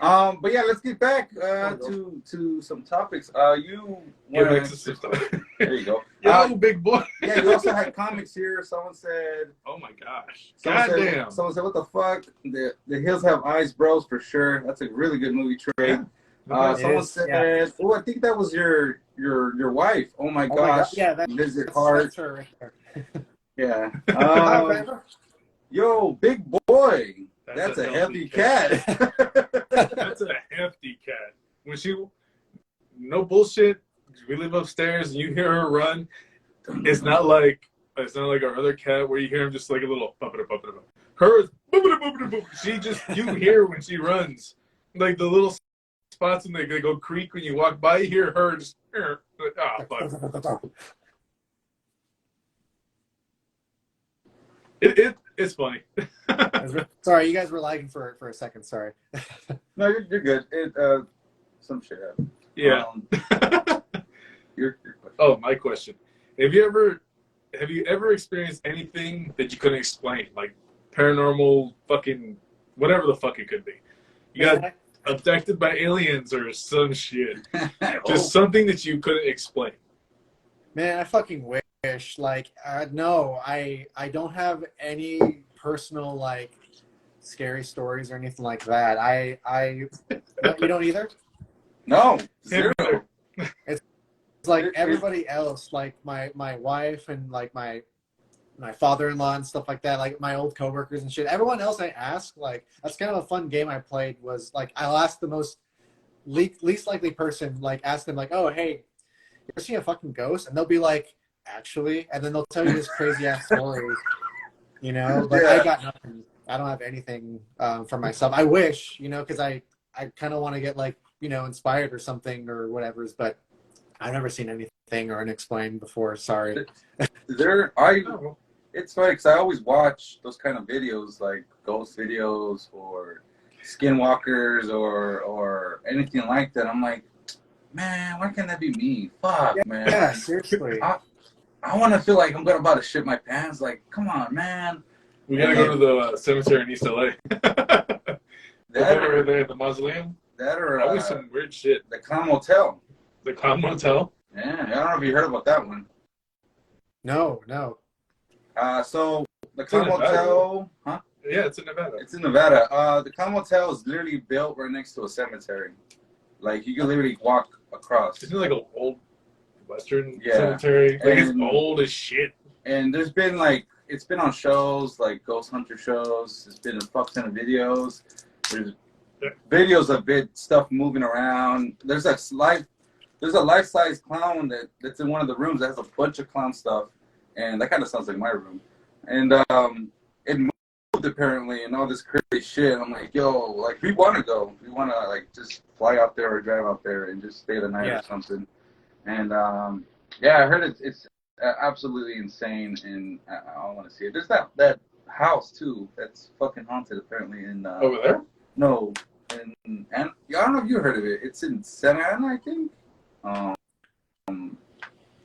But yeah, let's get back to some topics. You Get wanna- back to some stuff. There you go. Yo, big boy. Yeah, you also had comics here. Someone said. Oh my gosh. Someone Goddamn. Someone said, "What the fuck? The Hills Have Eyes, Bros, for sure. That's a really good movie trade." Someone said, "Oh, I think that was your wife. Oh my gosh, Yeah, Visit that's Hart. her right there. Yeah. Yo, big boy. That's a hefty cat. That's a hefty cat. When no bullshit, we live upstairs and you hear her run. It's not like our other cat where you hear him just like a little bumpity. Her is boop. She just, you hear when she runs, like the little spots and they go creak when you walk by. You hear her just fuck. It's funny. Sorry, you guys were lagging for a second. Sorry. No, you're good. Some shit happened. Yeah. Your Oh, my question. Have you ever experienced anything that you couldn't explain? Like paranormal fucking whatever the fuck it could be. You got abducted by aliens or some shit. Just something that you couldn't explain. Man, I fucking wish. Like, no, I don't have any personal like scary stories or anything like that. You don't either? No, zero. It's like everybody else, like my wife and like my father-in-law and stuff like that, like my old coworkers and shit. Everyone else I ask, like, that's kind of a fun game I played, was like I'll ask the least likely person, like ask them like, oh, hey, you ever seen a fucking ghost? And they'll be like, actually, and then they'll tell you this crazy ass story, you know. But I got nothing. I don't have anything for myself. I wish, you know, because I kind of want to get like, you know, inspired or something or whatever. But I've never seen anything or unexplained before. Sorry. It's funny because I always watch those kind of videos, like ghost videos or skinwalkers or anything like that. I'm like, man, why can't that be me? Fuck, man. Yeah, seriously. I want to feel like I'm about to shit my pants. Like, come on, man. We gotta go to the cemetery in East LA. Over there at the mausoleum. That or that was some weird shit. The Clown Motel. The Clown Motel? Yeah, I don't know if you heard about that one. No. So the Clown Motel, huh? Yeah, it's in Nevada. It's in Nevada. The Con Motel is literally built right next to a cemetery. Like you can literally walk across. Isn't it like an old Western Yeah. cemetery? Like it's And- old as shit. And there's been like it's been on shows like ghost hunter shows. It's been a fuck ton of videos. There's videos of it stuff moving around. There's a life-size clown that's in one of the rooms that has a bunch of clown stuff, and that kind of sounds like my room. And it moved apparently, and all this crazy shit. I'm like, yo, like we want to go. We want to like just fly out there or drive out there and just stay the night or something. And yeah, I heard it's absolutely insane, and I want to see it. There's that house too that's fucking haunted apparently in Over there? no, and I don't know if you heard of it. It's in Santa Ana, I think.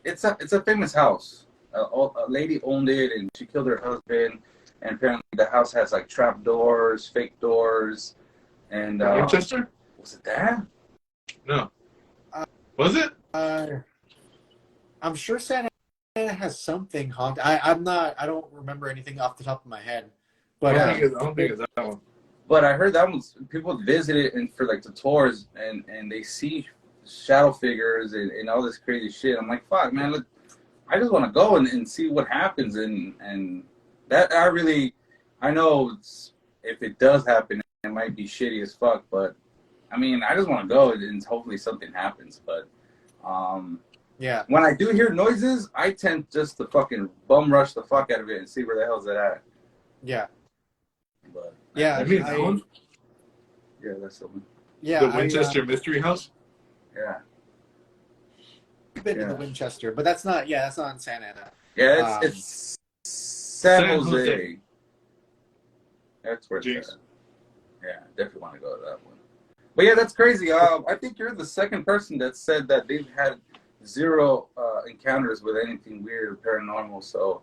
It's a famous house. A lady owned it, and she killed her husband. And apparently, the house has like trap doors, fake doors, and Winchester? was it that? No. Was it? I'm sure Santa Ana has something haunted. I don't remember anything off the top of my head. But I don't think it's that one. But I heard that one's people visit it and for like the tours, and they see shadow figures and all this crazy shit. I'm like, fuck, man, look, I just want to go and see what happens, and that I know if it does happen, it might be shitty as fuck, but I mean, I just want to go and hopefully something happens. But yeah, when I do hear noises, I tend just to fucking bum rush the fuck out of it and see where the hell's it at. yeah, But yeah. You mean that one? yeah, that's the one. Yeah, The Winchester Mystery House? Yeah. I've been to the Winchester, but that's not in Santa Ana. Yeah, it's San Jose. That's where it's at. Yeah, definitely want to go to that one. But yeah, that's crazy. I think you're the second person that said that they've had zero encounters with anything weird or paranormal. So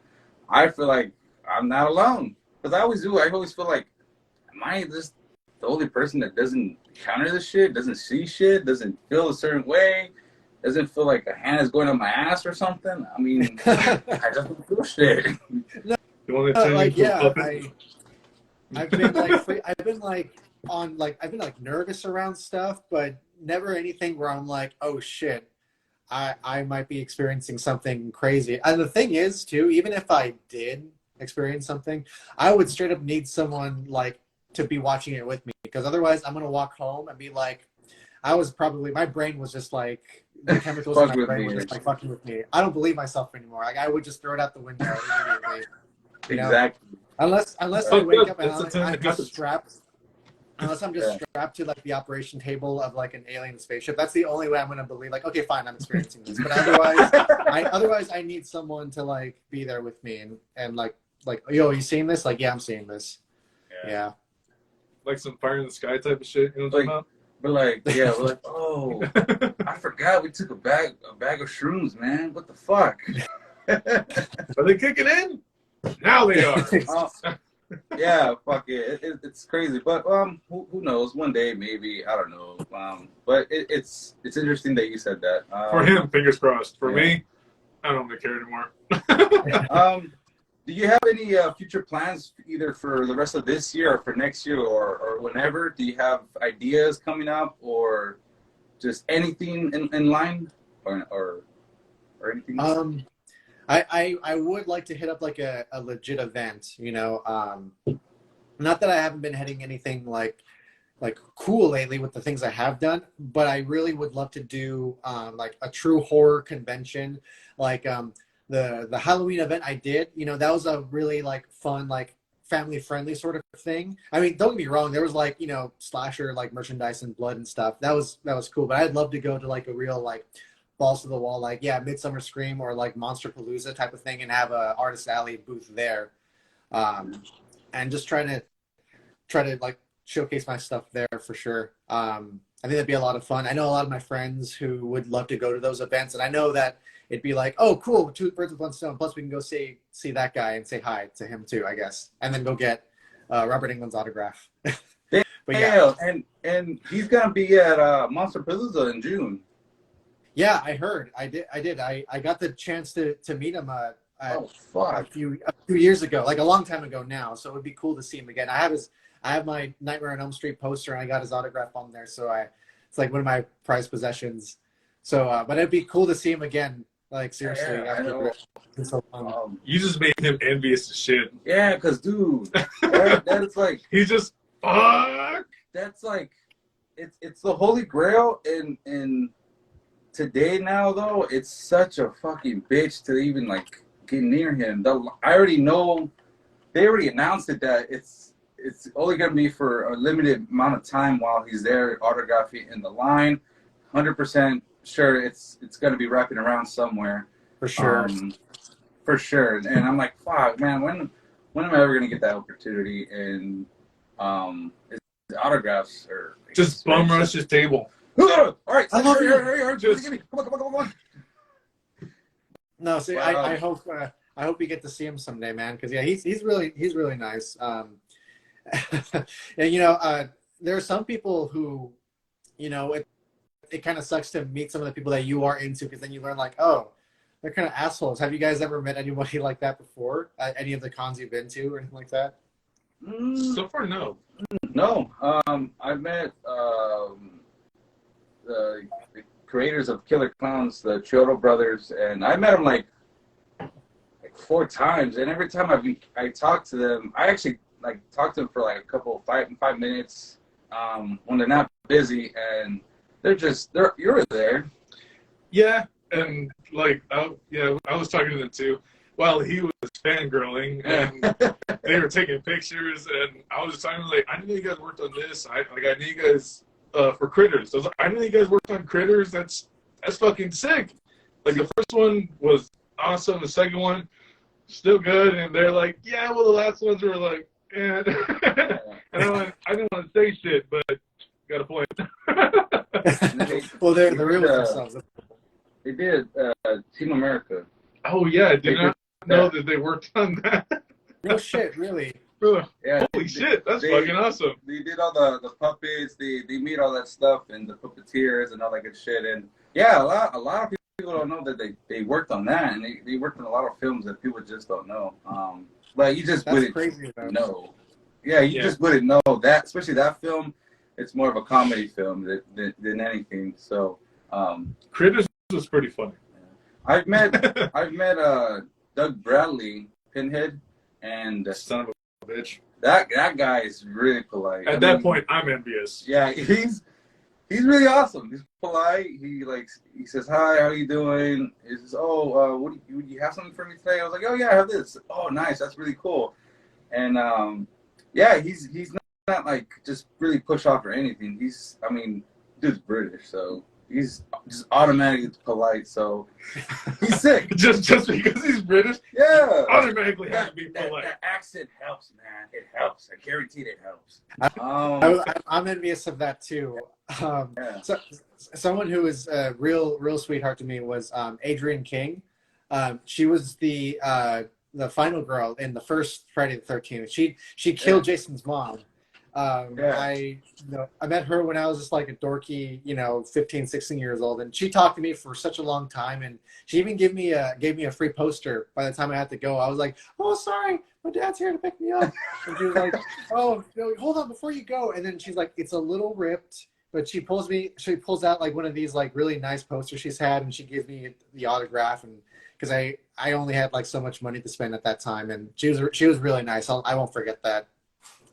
I feel like I'm not alone. Because I always do. I always feel like, am I just the only person that doesn't encounter this shit, doesn't see shit, doesn't feel a certain way, doesn't feel like a hand is going on my ass or something? I mean, I just don't feel shit. You want to Like, yeah, I've been nervous around stuff, but never anything where I'm like, oh shit, I might be experiencing something crazy. And the thing is too, even if I did experience something, I would straight up need someone like to be watching it with me, because otherwise I'm gonna walk home and be like, my brain was just like, the chemicals in my brain were just like fucking with me. I don't believe myself anymore. Like I would just throw it out the window immediately. Exactly. Unless I wake up and I'm just strapped. Unless I'm just Yeah. strapped to like the operation table of like an alien spaceship. That's the only way I'm gonna believe. Like, okay, fine, I'm experiencing this. But otherwise, I need someone to like be there with me and like, yo, you seeing this? Like, yeah, I'm seeing this. Yeah. Like some fire in the sky type of shit. You know what I'm talking We're like, oh, I forgot we took a bag of shrooms, man. What the fuck? about? Are they kicking in? Now they are. Yeah, fuck it. It's crazy, but who knows? One day, maybe, I don't know. But it's interesting that you said that. For him, fingers crossed. For me, I don't really care anymore. Do you have any future plans, either for the rest of this year or for next year or whenever? Do you have ideas coming up, or just anything in line, or anything? I would like to hit up like a legit event, you know. Not that I haven't been hitting anything like cool lately with the things I have done, but I really would love to do like a true horror convention, like the Halloween event I did. You know, that was a really like fun, like family friendly sort of thing. I mean, don't get me wrong, there was like, you know, slasher like merchandise and blood and stuff. That was cool, but I'd love to go to like a real like balls to the wall, like Midsummer Scream or like Monster Palooza type of thing, and have a Artist Alley booth there, and just try to like showcase my stuff there for sure. I think that'd be a lot of fun. I know a lot of my friends who would love to go to those events, and I know that it'd be like, oh cool, 2 birds with 1 stone, plus we can go see that guy and say hi to him too, I guess, and then go get Robert Englund's autograph. But yeah, and he's gonna be at Monster Palooza in June. Yeah, I heard. I did. I got the chance to meet him. Oh a fuck! few years ago, like a long time ago now. So it would be cool to see him again. I have my Nightmare on Elm Street poster, and I got his autograph on there. So it's like one of my prized possessions. So, but it'd be cool to see him again. Like seriously, Yeah, I after know. so long. You just made him envious as shit. Yeah, cause dude, that's like He just fuck. that's like it's the holy grail in today now though. It's such a fucking bitch to even like get near him. I already know they already announced it that it's only gonna be for a limited amount of time while he's there autographing in the line. 100% sure it's gonna be wrapping around somewhere. For sure. For sure. And I'm like, fuck, man, when am I ever gonna get that opportunity? And his autographs are Just bum rush his table. all right, I love you. hurry, Just- come on. No, see, I hope we get to see him someday, man. Because yeah, he's really nice. And there are some people who, it kind of sucks to meet some of the people that you are into, because then you learn like, oh, they're kind of assholes. Have you guys ever met anybody like that before? Any of the cons you've been to or anything like that? So far, no. No, I've met the creators of Killer Clowns, the Chiodo brothers, and I met them like 4 times. And every time I talk to them, I actually like talk to them for like a couple 5 minutes when they're not busy, and you're there. Yeah, and like, I was talking to them too. While he was fangirling, and they were taking pictures, and I was talking like, I knew you guys worked on this. I knew you guys for Critters. I knew you guys worked on Critters. That's fucking sick. Like the first one was awesome. The second one still good, and they're like, yeah, well the last ones were like, and and I didn't want to say shit, but got a point. Well, they're real with themselves. They did Team America. Oh yeah, I did not know that they worked on that. No shit, really. Yeah, Holy shit, that's fucking awesome. They did all the puppets. They made all that stuff and the puppeteers and all that good shit. And yeah, a lot of people don't know that they worked on that, and they worked on a lot of films that people just don't know. But you just wouldn't know. Yeah, you just wouldn't know that, especially that film. It's more of a comedy film than anything. So Critters was pretty funny. I've met Doug Bradley, Pinhead, and Son of a bitch. that guy is really polite. At that point, I'm envious. Yeah, he's really awesome. He's polite. He says hi, how you doing? He says, oh, would you have something for me today? I was like, oh yeah, I have this. Oh, nice, that's really cool. And yeah, he's not like just really push off or anything. Dude's British, so he's just automatically polite. So he's sick. just because he's British, Yeah, automatically has to be polite. That accent helps, man. It helps. I guarantee it helps. I'm envious of that too. Yeah. So, someone who was a real sweetheart to me was Adrienne King. She was the final girl in the first Friday the 13th. She killed Jason's mom. I met her when I was just like a dorky, 15, 16 years old, and she talked to me for such a long time, and she even gave me a free poster by the time I had to go. I was like, oh, sorry, my dad's here to pick me up. And she was like, oh, no, hold on before you go. And then she's like, it's a little ripped, but she pulls out like one of these like really nice posters she's had, and she gives me the autograph, and because I only had like so much money to spend at that time, and she was really nice. I won't forget that.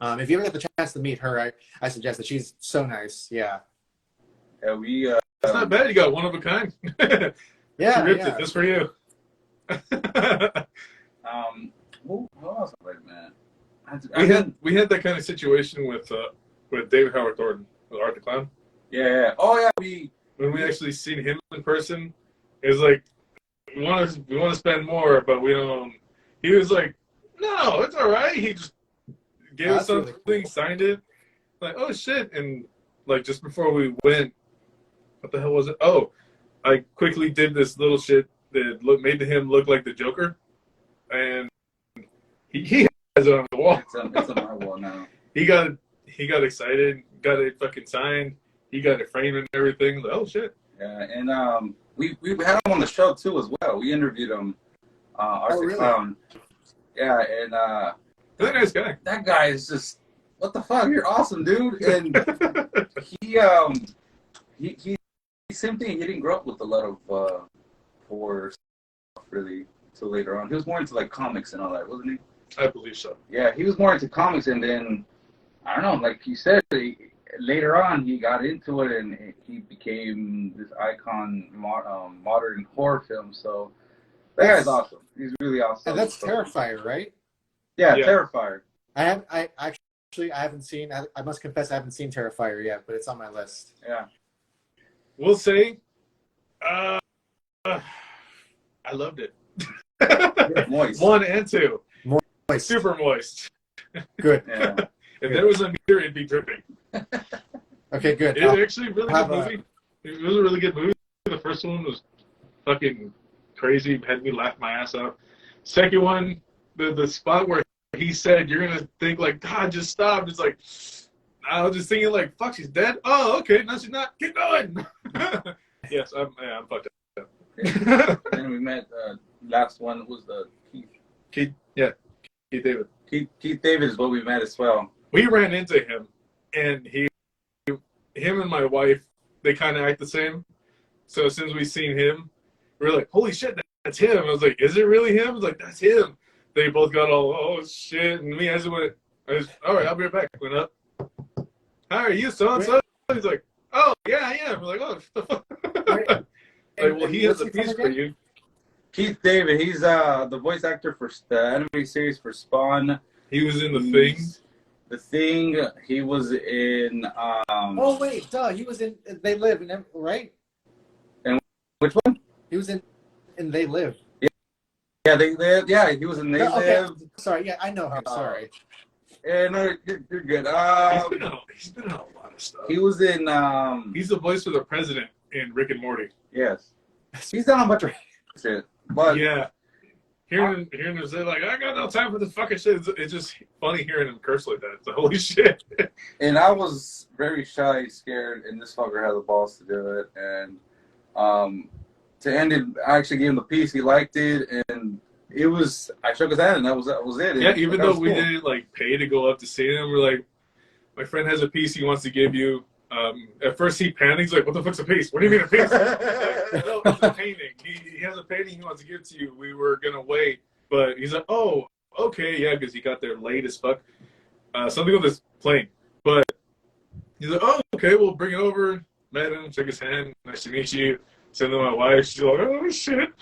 If you ever get the chance to meet her, I suggest that. She's so nice. Yeah. Yeah, we. It's not bad. You got one of a kind. Yeah. She ripped it just for you. We Who else like man? had that kind of situation with David Howard Thornton with Art the Clown. Yeah. Oh yeah. When we actually seen him in person, it was like we want to spend more, but we don't. He was like, no, it's all right. He just gave us something, really cool. Signed it, like, oh shit, and like just before we went, what the hell was it? Oh, I quickly did this little shit that made him look like the Joker, and he has it on the wall. It's on my wall now. He got excited, got it fucking signed. He got it framed and everything. Like, oh shit. Yeah, and we had him on the show too as well. We interviewed him Art Oh, the really? Clown. Yeah, and Really nice guy. that guy is just, what the fuck? You're awesome, dude. And he same thing. He didn't grow up with a lot of horror stuff really until later on. He was more into like comics and all that, wasn't he? I believe so. Yeah, he was more into comics, and then I don't know, like you said, later on he got into it, and he became this icon modern horror film. So that guy's awesome. He's really awesome. And that's so, Terrifier, right? Yeah, Yeah. Terrifier. I haven't seen. I must confess, I haven't seen Terrifier yet, but it's on my list. Yeah. We'll say, I loved it. Moist. 1 and 2. Moist. Super moist. Good. Yeah. If there was a meter, it'd be dripping. Okay, good. It actually really have good movie. It was a really good movie. The first one was fucking crazy, had me laugh my ass off. Second one, the spot where he said, "You're gonna think like, God, just stop." It's like, I was just thinking like, "Fuck, she's dead." Oh, okay, no, she's not. Keep going. Yes, I'm fucked up. Then we met. Last one was the Keith David. Keith David is what we met as well. We ran into him, and him and my wife, they kind of act the same. So as soon as we seen him, we were like, "Holy shit, that's him!" I was like, "Is it really him?" I was like, "That's him." They both got all, "Oh shit," and me, I just went, "All right, I'll be right back." Went up. "Hi, are you so and so?" He's like, "Oh yeah, I am." We're like, "Oh, what the fuck?" Like, well, he has a piece for you. Keith David, he's the voice actor for the anime series for Spawn. He was in The Thing. The Thing. He was in. Oh wait, duh. He was in They Live, right? Which one? He was in They Live. Yeah, They Live. Yeah, he was in They Okay. Live. Sorry, yeah, I know him. Sorry. Yeah, no, you're good. He's been in a lot of stuff. He was in. He's the voice for the president in Rick and Morty. Yes, he's done a bunch of shit. But Yeah. Hearing him say like, "I got no time for this fucking shit," it's just funny hearing him curse like that. It's like, holy shit. And I was very shy, scared, and this fucker had the balls to do it. And to end it, I actually gave him the piece. He liked it, and it was. I shook his hand, and that was it. Yeah, and, even that though was we cool. didn't like pay to go up to see him, we're like, my friend has a piece he wants to give you. At first he panics, like, "What the fuck's a piece? What do you mean a piece?" Like, "No, it's a painting. He has a painting he wants to give to you. We were gonna wait, but he's like, "Oh, okay, yeah," because he got there late as fuck. Something on this plane, but he's like, "Oh, okay, we'll bring it over." Met him, shook his hand. "Nice to meet you." Sent him my wife. She's like, "Oh shit!"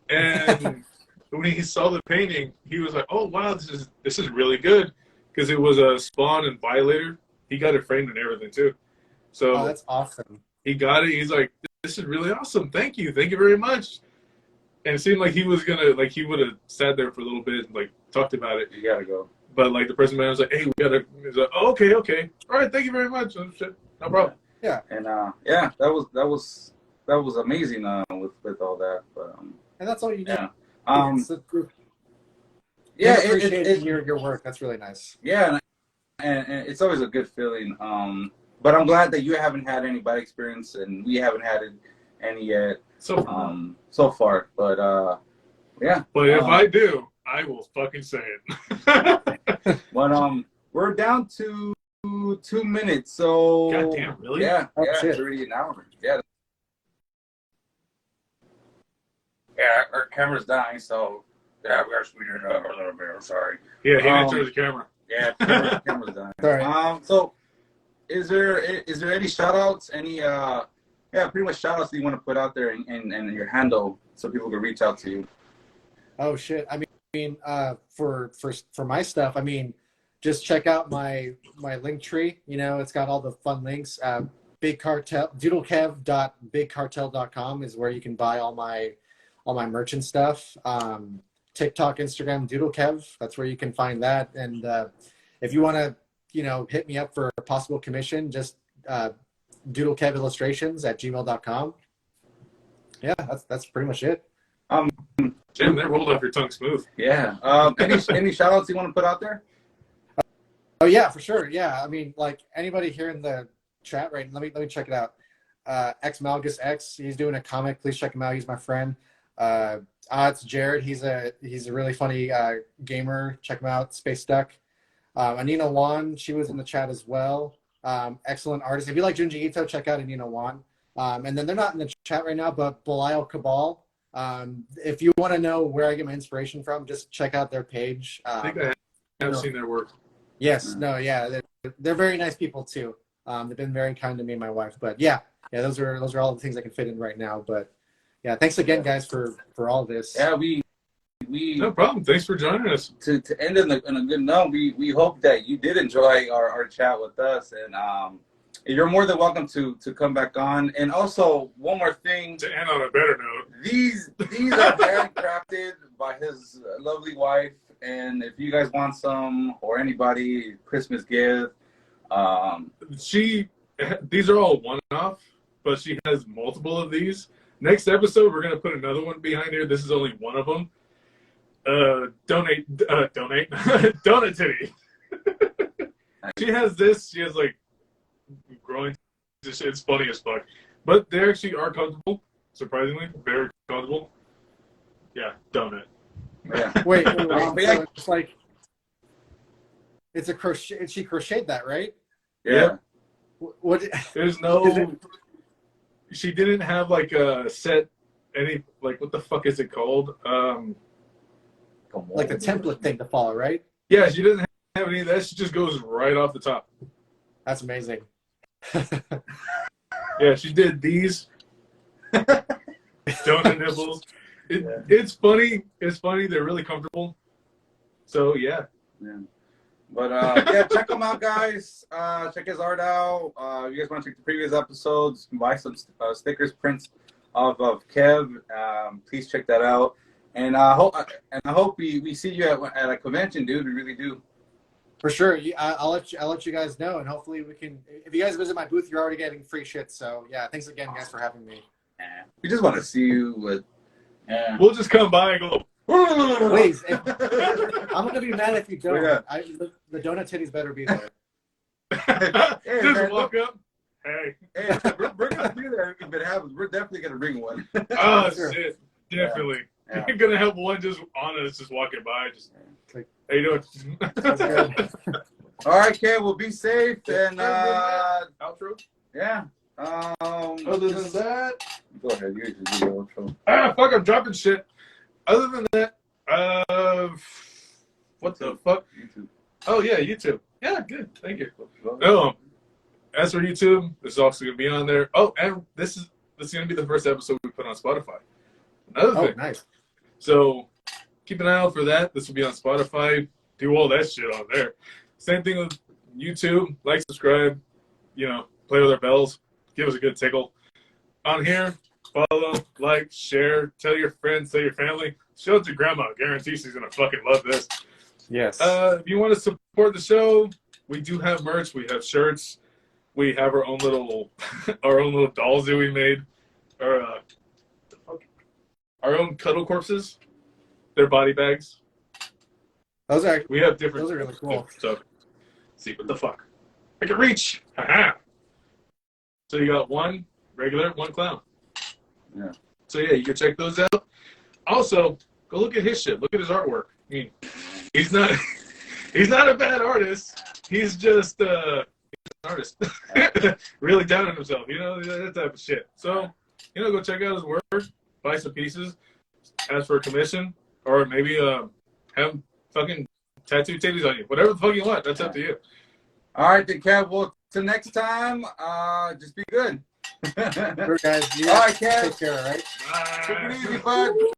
And when he saw the painting, he was like, "Oh wow, this is really good," because it was a Spawn and Violator. He got it framed and everything too. So Oh, that's awesome. he got it. He's like, "This is really awesome. Thank you very much." And it seemed like he was gonna, like, he would have sat there for a little bit and like talked about it. You gotta go. But like the person man was like, "Hey, we gotta." He's like, "Oh, okay, all right, thank you very much." Oh, shit, no problem. Yeah. And yeah, that was amazing with all that. But And that's all you need. yeah. Yeah, Yeah, appreciate your work. That's really nice. Yeah, and it's always a good feeling. But I'm glad that you haven't had any bad experience, and we haven't had any yet So, so far. But yeah. but if I do, I will fucking say it. But we're down to 2 minutes, so Goddamn, really? Yeah, Oh, yeah, shit. it's already an hour. Yeah. Yeah, our camera's dying, so yeah, we gotta speed it up a little bit. I'm sorry. Yeah, he didn't charge the camera. Yeah, camera's dying. Sorry. So is there any shout outs, any pretty much shout outs that you want to put out there and your handle so people can reach out to you? Oh shit. I mean, for my stuff, I mean, just check out my link tree. You know, it's got all the fun links. Big Cartel, doodlekev.bigcartel.com is where you can buy all my merchant stuff. TikTok, Instagram, doodlekev. That's where you can find that. And if you want to, hit me up for a possible commission, just doodlekevillustrations@gmail.com. Yeah, that's pretty much it. Damn, that rolled off your tongue smooth. Yeah. Any shout outs you want to put out there? Oh yeah, for sure. Yeah, I mean, like anybody here in the chat, right? Let me check it out. X Malgus X, he's doing a comic. Please check him out. He's my friend. It's Jared. He's a really funny gamer. Check him out. Space Duck. Anina Wan, she was in the chat as well. Excellent artist. If you like Junji Ito, check out Anina Wan. And then they're not in the chat right now, but Belial Cabal. If you want to know where I get my inspiration from, just check out their page. I think I have seen their work. Yes. No. Yeah. They're very nice people too. They've been very kind to me and my wife. But yeah. Those are all the things I can fit in right now. But yeah, thanks again, guys, for all this. Yeah, we no problem. Thanks for joining us. To end on a good note, we hope that you did enjoy our chat with us, and you're more than welcome to come back on. And also, one more thing. To end on a better note, these are handcrafted by his lovely wife, and if you guys want some, or anybody, Christmas gift, these are all one-off, but she has multiple of these. Next episode, we're gonna put another one behind here. This is only one of them. Donate, Donatity. She has this. She has like growing. It's funny as fuck, but they actually are comfortable. Surprisingly, very comfortable. Yeah, donut. Yeah. Wait. So it's like it's a crochet. She crocheted that, right? Yeah. What? There's no. She didn't have like a set. Any like what the fuck is it called? Like the template thing to follow, right? Yeah, she doesn't have any of that. She just goes right off the top. That's amazing. Yeah, she did these donut nipples. It's funny. It's funny. They're really comfortable. So yeah. But yeah, check him out, guys. Check his art out. If you guys want to check the previous episodes, buy some stickers, prints of Kev. Please check that out. And I hope we see you at a convention, dude. We really do. For sure. I'll let you guys know, and hopefully we can. If you guys visit my booth, you're already getting free shit. So yeah, thanks again, guys, for having me. We just want to see you with. We'll just come by and go. Please, I'm gonna be mad if you don't. Yeah. The donut titties better be there. Hey, Just man, walk up. Hey. we're gonna be there if it happens. We're definitely gonna bring one. Oh Sure. shit! Definitely. Yeah. You're gonna have one just on us, just walking by. Just Like, how you doing? that's good. All right, Kev. We'll be safe and Outro. yeah. Other than that, Go ahead. You just do your outro. fuck! I'm dropping shit. Other than that, what the fuck? YouTube. Oh yeah, YouTube. Yeah, good. Thank you. No, as for YouTube, this is also gonna be on there. Oh, and this is gonna be the first episode we put on Spotify. Another Oh, thing. nice. So keep an eye out for that. This will be on Spotify. Do all that shit on there. Same thing with YouTube. Like, subscribe. Play with our bells. Give us a good tickle. On here, follow, like, share, tell your friends, tell your family. Show it to grandma. I guarantee she's gonna fucking love this. Yes. If you want to support the show, we do have merch. We have shirts. We have our own little dolls that we made. Our own cuddle corpses. They're body bags. Those are We have different. Those are really cool. So, see what the fuck. I can reach. Haha. So you got one regular, one clown. Yeah. So yeah, you can check those out. Also, go look at his shit. Look at his artwork. I mean, he's not a bad artist. He's just an artist. Really down on himself. That type of shit. So, go check out his work. Buy some pieces. Ask for a commission, or maybe have him fucking tattoo titties on you. Whatever the fuck you want. That's up to you. All right, then, Kev. Well, till next time, just be good. Sure, guys. All right, Kev. Take care, all right? Bye. Take it easy, bud.